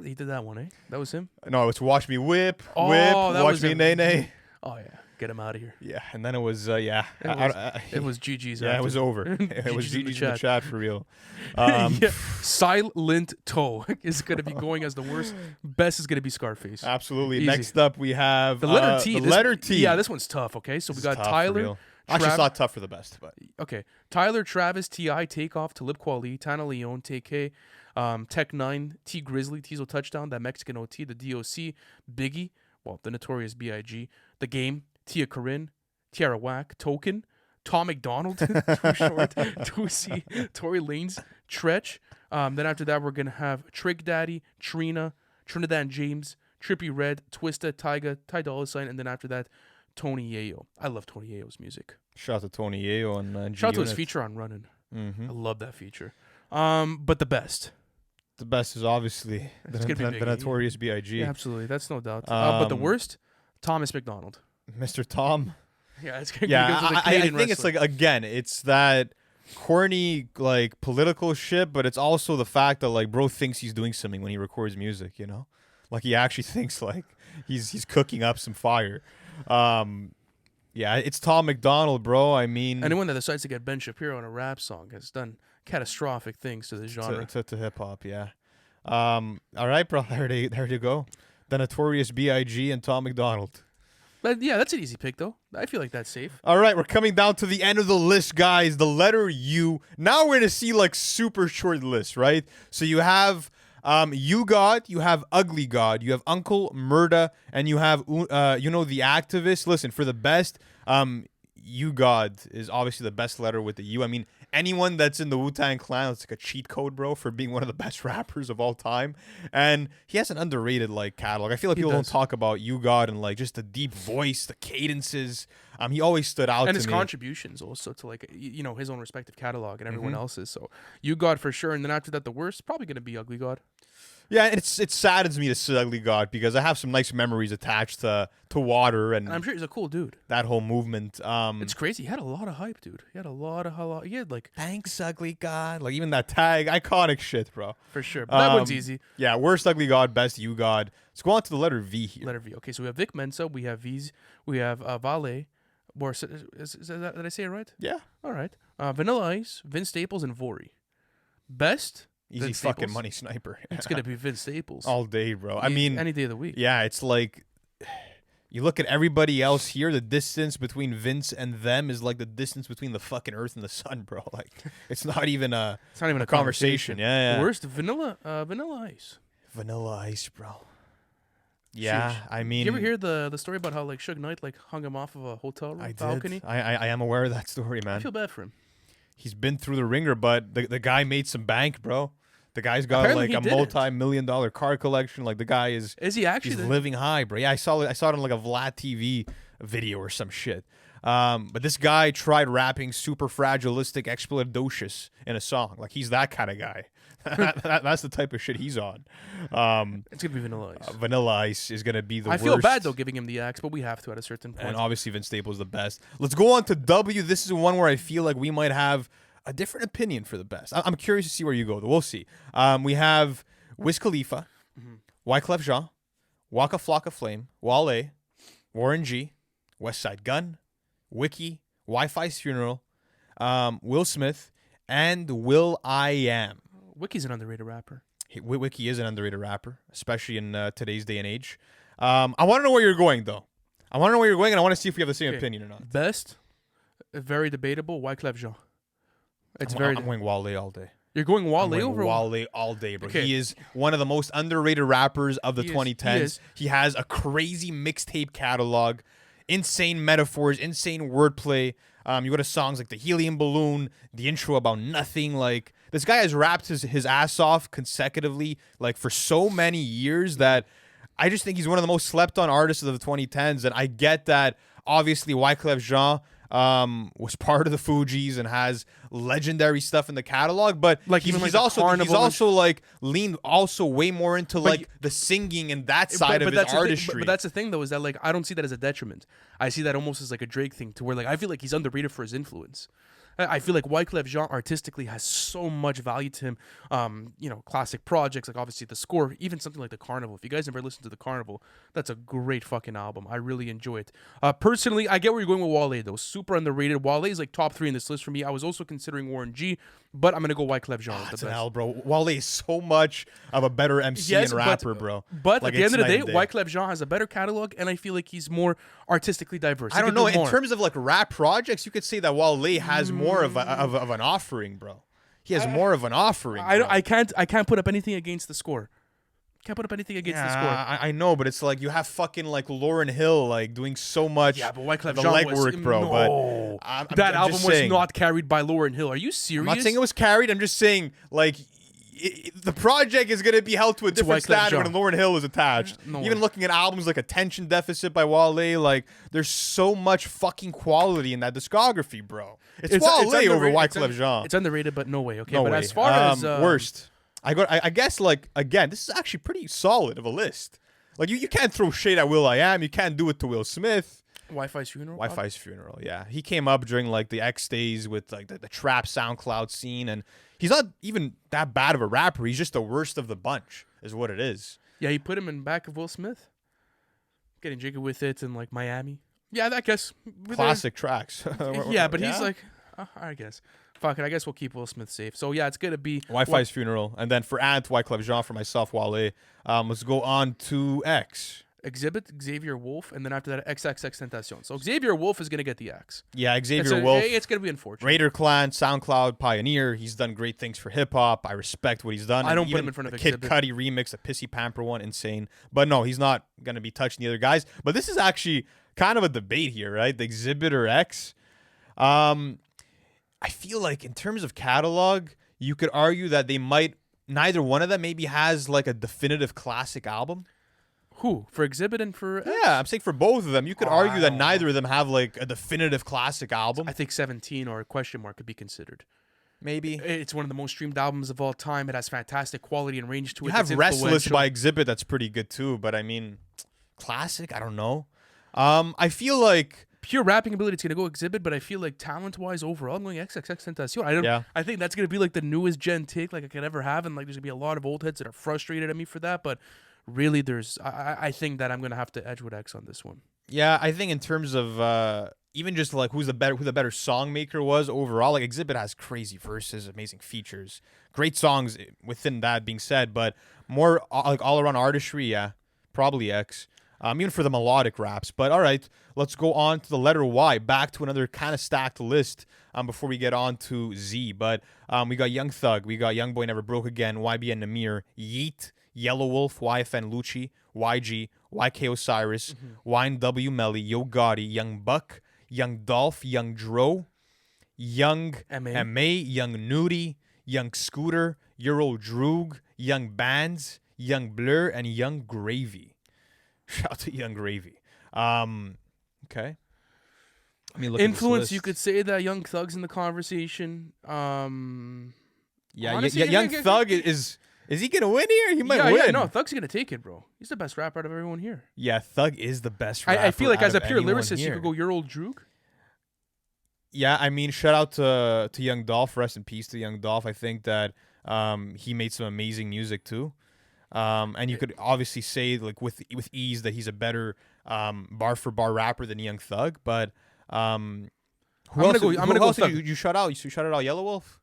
He did that one, eh? That was him? No, it's Watch Me Whip, Oh, Whip, that Watch was Me him. Nay Nay. Oh, yeah. Get him out of here. Yeah, and then it was yeah. It was GG's. Yeah, it was over. It was GG's in the GG's in the chat. chat for real. Yeah. Silent Toe is going to be going as the worst. Best is going to be Scarface. Absolutely. Easy. Next up, we have The letter T. The letter T. Yeah, this one's tough, okay? So we This is got tough for Tyler. real. Actually, it's not tough for the best, but Okay. Tyler, Travis, T.I., Takeoff, Talib Kweli, Tana Leon, TK, Tech 9, T Grizzly, Tizo Touchdown, That Mexican OT, The DOC, Biggie, well, the Notorious B.I.G, The Game, Tia Corinne, Tiara Whack, Token, Tom McDonald, Too Short, 2C, Tory Lanez, Tretch. Then after that, we're going to have Trick Daddy, Trina, Trinidad James, Trippy Red, Twista, Tyga, Ty Dolla $ign, and then after that, Tony Yayo. I love Tony Yayo's music. shout out to Tony Yayo and Shout out to his G-Unit. feature on Runnin'. Mhm. I love that feature. But the best. The best is obviously It's gonna be the Biggie. Notorious B.I.G. Yeah, absolutely. That's no doubt. But the worst, Thomas McDonald. Mr. Tom. Yeah, it's gonna Yeah, give us a I Canadian think it's wrestler. like, again, it's that corny like political shit, but it's also the fact that like bro thinks he's doing something when he records music, you know? Like he actually thinks like he's cooking up some fire. Yeah, it's Tom McDonald, bro. I mean, Anyone that decides to get Ben Shapiro on a rap song has done catastrophic things to the genre. to hip hop, yeah. All right, bro. There you go. The Notorious B.I.G. and Tom McDonald. But yeah, that's an easy pick, though. I feel like that's safe. All right, we're coming down to the end of the list, guys. The letter U. Now we're gonna see like super short lists, right? So you have You God, you have Ugly God, you have Uncle Murda, and you have the Activist. Listen, for the best, You God is obviously the best letter with the U. I mean, anyone that's in the Wu-Tang Clan, it's like a cheat code, bro, for being one of the best rappers of all time. And he has an underrated like catalog. I feel like He people don't does. talk about You God and like just the deep voice, the cadences. He always stood out And to his me. contributions also to like his own respective catalog and everyone Mhm. else's. So You God for sure, and then after that, the worst probably gonna be Ugly God. Yeah, and it saddens me to see Ugly God because I have some nice memories attached to Water and And I'm sure he's a cool dude. that whole movement. It's crazy. He had a lot of hype, dude. He had a lot. He had like Thanks, Ugly God. Like even that tag, iconic shit, bro. for sure. But that one's easy. Yeah, worst Ugly God, best You God. Let's go on to the letter V here. Letter V. Okay, so we have Vic Mensa, we have V's, we have Vale. Or is that, did I say it right? Yeah, All right. Vanilla Ice, Vince Staples, and Vori. Best. easy Vince fucking Staples. money sniper. It's gonna be Vince Staples. all day, bro. I mean, any day of the week. yeah, it's like you look at everybody else here. The distance between Vince and them is like the distance between the fucking Earth and the Sun, bro. Like it's not even a It's not even a conversation. Yeah, yeah. Worst Vanilla Ice. Vanilla Ice, bro. Yeah, Sheesh. I mean, you ever hear the story about how like Suge Knight like hung him off of a hotel room I balcony? did. I am aware of that story, I man. feel bad for him. He's been through the ringer, but the guy made some bank, bro. The guy's got Apparently like he a didn't. multi-million-dollar car collection. Like the guy is Is he actually? he's living high, bro. Yeah, I saw it on like a Vlad TV video or some shit. But this guy tried rapping super fragilistic explodocious in a song. Like, he's that kind of guy. That's the type of shit he's on. It's gonna be Vanilla Ice. Vanilla Ice is gonna be the I worst. feel bad though giving him the X, but we have to at a certain point. And obviously Vince Staples the best. Let's go on to W. This is one where I feel like we might have a different opinion for the best. I'm curious to see where you go. We'll see. We have Wiz Khalifa, Wyclef Jean, Waka Flocka Flame, Wale, Warren G, West Side Gun, Wiki, Wi-Fi's Funeral, Will Smith, and Will I Am. Wiki's an underrated rapper. Wiki is an underrated rapper, especially in today's day and age. I want to know where you're going, though. I want to know where you're going, and I want to see if we have the same opinion or not. Best, very debatable, Wyclef Jean. I'm going Wale all day. You're going Wale over Wale all day, bro. Okay. He is one of the most underrated rappers of the 2010s. He has a crazy mixtape catalog, insane metaphors, insane wordplay. You go to songs like The Helium Balloon, the intro about nothing. Like, this guy has rapped his ass off consecutively, like, for so many years that I just think he's one of the most slept on artists of the 2010s. And I get that, obviously, Wyclef Jean was part of the Fugees and has legendary stuff in the catalog, but like he's also like leaned also way more into like the singing and that side of his artistry. But that's the thing though, is that like I don't see that as a detriment. I see that almost as like a Drake thing, to where like I feel like he's underrated for his influence. I feel like Wyclef Jean artistically has so much value to him. Classic projects, like obviously the score, even something like The Carnival. If you guys never listened to The Carnival, that's a great fucking album. I really enjoy it. Personally, I get where you're going with Wale though. Super underrated. Wale is like top 3 in this list for me. I was also considering Warren G, but I'm gonna go Wyclef Jean. That's an L, bro. Wale is so much of a better MC and rapper, bro. But like, at the end of the day, Wyclef Jean has a better catalog, and I feel like he's more artistically diverse. I don't know. In terms of like rap projects, you could say that Wale has more of an offering, bro. He has more of an offering. I can't put up anything against the score. Can't put up anything against the score. I know, but it's like you have fucking like Lauryn Hill like doing so much. Yeah, but Wyclef the Jean legwork, bro. No. But that album was not carried by Lauryn Hill. Are you serious? I'm not saying it was carried. I'm just saying like the project is going to be held to a different standard when Lauryn Hill is attached. Even looking at albums like Attention Deficit by Wale, like there's so much fucking quality in that discography, bro. It's Wale over Wyclef Jean. It's underrated, but no way. Okay, no but way. as far as worst. I guess, like, again, this is actually pretty solid of a list. Like, you can't throw shade at Will I Am. You can't do it to Will Smith. Wi-Fi's Funeral? Wi-Fi's Funeral, yeah. He came up during, like, the X days with, like, the trap SoundCloud scene. And he's not even that bad of a rapper. He's just the worst of the bunch, is what it is. Yeah, he put him in back of Will Smith. Getting jiggy with it and, like, Miami. Yeah, I guess. Classic tracks. Yeah, but he's like, I guess. Fuck it, I guess we'll keep Will Smith safe. So, yeah, it's going to be... Wi-Fi's Funeral. And then for Ant, Wyclef Jean, for myself, Wale. Let's go on to X. Exhibit, Xavier Wolf, and then after that, XXXTentacion. So, Xavier Wolf is going to get the X. Yeah, Xavier Wolf. It's going to be unfortunate. Raider Clan, SoundCloud pioneer. He's done great things for hip-hop. I respect what he's done. I don't put him in front of Kid Cudi remix, a Pissy Pamper one, insane. But no, he's not going to be touching the other guys. But this is actually kind of a debate here, right? The Exhibit or X. I feel like in terms of catalog, you could argue that they might, neither one of them maybe has like a definitive classic album. Who? For Exhibit and for X? Yeah, I'm saying for both of them. You could argue that neither of them have like a definitive classic album. I think 17 or Question Mark could be considered. Maybe. It's one of the most streamed albums of all time. It has fantastic quality and range to it. You have Restless by Exhibit that's pretty good too, but I mean, classic? I don't know. I feel like... Pure rapping ability, it's going to go Exhibit, but I feel like talent-wise overall, I'm going XXXTentacion. I think that's going to be like the newest gen take like I could ever have, and like there's going to be a lot of old heads that are frustrated at me for that, but really I think that I'm going to have to edge with X on this one. Yeah, I think in terms of even just like who the better song maker was overall, like Exhibit has crazy verses, amazing features, great songs within that being said, but more like all-around artistry, yeah, probably X. Even for the melodic raps. But all right, let's go on to the letter Y. Back to another kind of stacked list before we get on to Z. But we got Young Thug. We got Young Boy Never Broke Again, YBN Namir, Yeet, Yellow Wolf, YFN Lucci, YG, YK Osiris, Wine W Melly, Yo Gotti, Young Buck, Young Dolph, Young Dro, Young MA, Young Nudie, Young Scooter, Euro Droog, Young Bands, Young Blur, and Young Gravy. Shout out to Young Gravy. Okay. Let me look at this Influence, you list. could say that Young Thug's in the conversation. Yeah, honestly, Young Thug is he gonna win here? He might win. Yeah, no, Thug's gonna take it, bro. He's the best rapper out of everyone here. Yeah, Thug is the best rapper. I feel like out as a of pure anyone lyricist, here. you could go your old Droog. Yeah, I mean, shout out to Young Dolph. Rest in peace to Young Dolph. I think that he made some amazing music too. And you could obviously say like with ease that he's a better bar for bar rapper than Young Thug. But who else did you shut out? You shut out Yellow Wolf?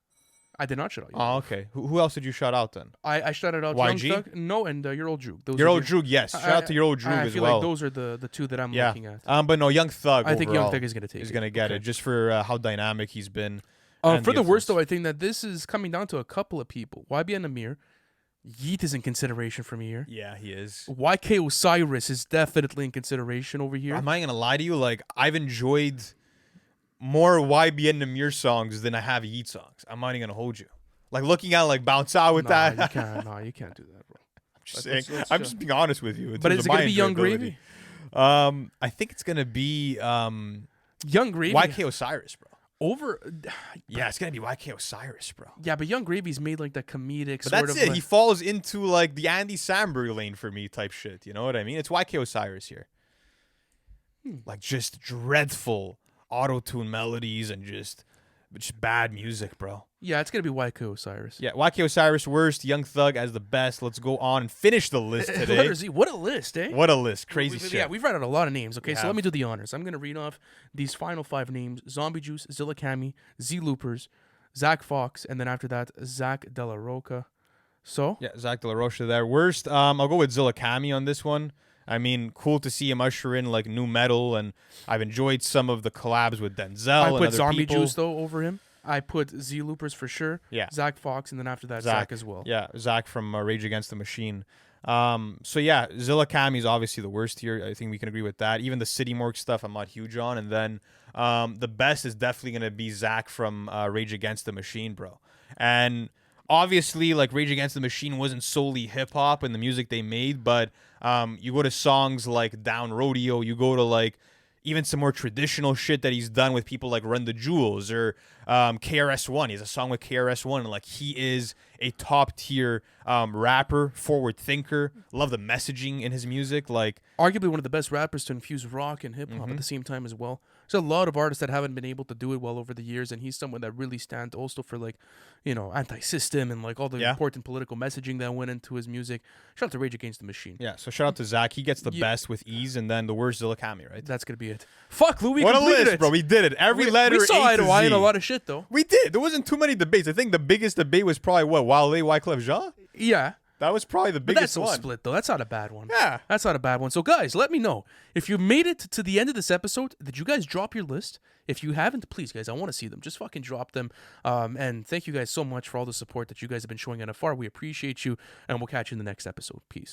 I did not shut out. Oh, okay. Who else did you shut out then? I shouted out YG? Young Thug. No, and your old Droog. Your old Droog, yes. Shout out to your old Droog I as feel well. like those are the two that I'm looking at. But no, Young Thug. I think Young overall Thug is gonna take is gonna get it just for how dynamic he's been. For the worst though, I think that this is coming down to a couple of people. YBN Amir, Yeet is in consideration for me here. Yeah, he is. YK Osiris is definitely in consideration over here. I'm not gonna lie to you. Like I've enjoyed more YBN Amir songs than I have Yeet songs. I'm not even gonna hold you. Like looking at like Bounce Out with that. You can't. No, you can't do that, bro. I'm just saying. I'm just being honest with you. But is it gonna be Young Gravy? I think it's gonna be Young Gravy. YK Osiris, bro. Yeah, it's gonna be YK Osiris, bro. Yeah, but Young Gravy's made like the comedic. But sort that's of it. He falls into like the Andy Samberg lane for me type shit. You know what I mean? It's YK Osiris here. Like just dreadful auto-tune melodies and just bad music, bro. Yeah, it's gonna be YK Osiris. Yeah, YK Osiris worst, Young Thug as the best. Let's go on and finish the list today. Letter Z, what a list, eh? What a list. Crazy shit. Yeah, we've read out a lot of names. Okay, so let me do the honors. I'm gonna read off these final 5 names: Zombie Juice, Zilla Cami, Z Loopers, Zach Fox, and then after that, Zach De La Roca. So yeah, Zach De La Rocha there. Worst, I'll go with Zilla Cami on this one. I mean, cool to see him usher in like new metal, and I've enjoyed some of the collabs with Denzel. I and put other Zombie people. Juice though over him. I put Z Loopers for sure. Yeah. Zach Fox, and then after that, Zach as well. Yeah, Zach from Rage Against the Machine. So yeah, Zilla Cami is obviously the worst here. I think we can agree with that. Even the City Morgue stuff, I'm not huge on. And then the best is definitely gonna be Zach from Rage Against the Machine, bro. And obviously, like Rage Against the Machine wasn't solely hip hop and the music they made, but you go to songs like Down Rodeo, you go to like even some more traditional shit that he's done with people like Run the Jewels or KRS-One. He has a song with KRS-One, and like he is a top tier rapper, forward thinker. Love the messaging in his music. Like arguably one of the best rappers to infuse rock and hip hop at the same time as well. There's a lot of artists that haven't been able to do it well over the years, and he's someone that really stands also for like, you know, anti-system and like all the important political messaging that went into his music. Shout out to Rage Against the Machine. Yeah, so shout out to Zach. He gets the best with ease, and then the worst Zilla Cami, right? That's gonna be it. Fuck, Lou, we what a completed list, it. bro. We did it. Every letter. We saw A eye to to eye Z. in a lot of shit though. We did. There wasn't too many debates. I think the biggest debate was probably what Wale, Wyclef Jean. Yeah. That was probably the But biggest that's so one. split though. That's not a bad one. Yeah. That's not a bad one. So guys, let me know. If you made it to the end of this episode, did you guys drop your list? If you haven't, please guys, I want to see them. Just fucking drop them. And thank you guys so much for all the support that you guys have been showing afar. We appreciate you, and we'll catch you in the next episode. Peace.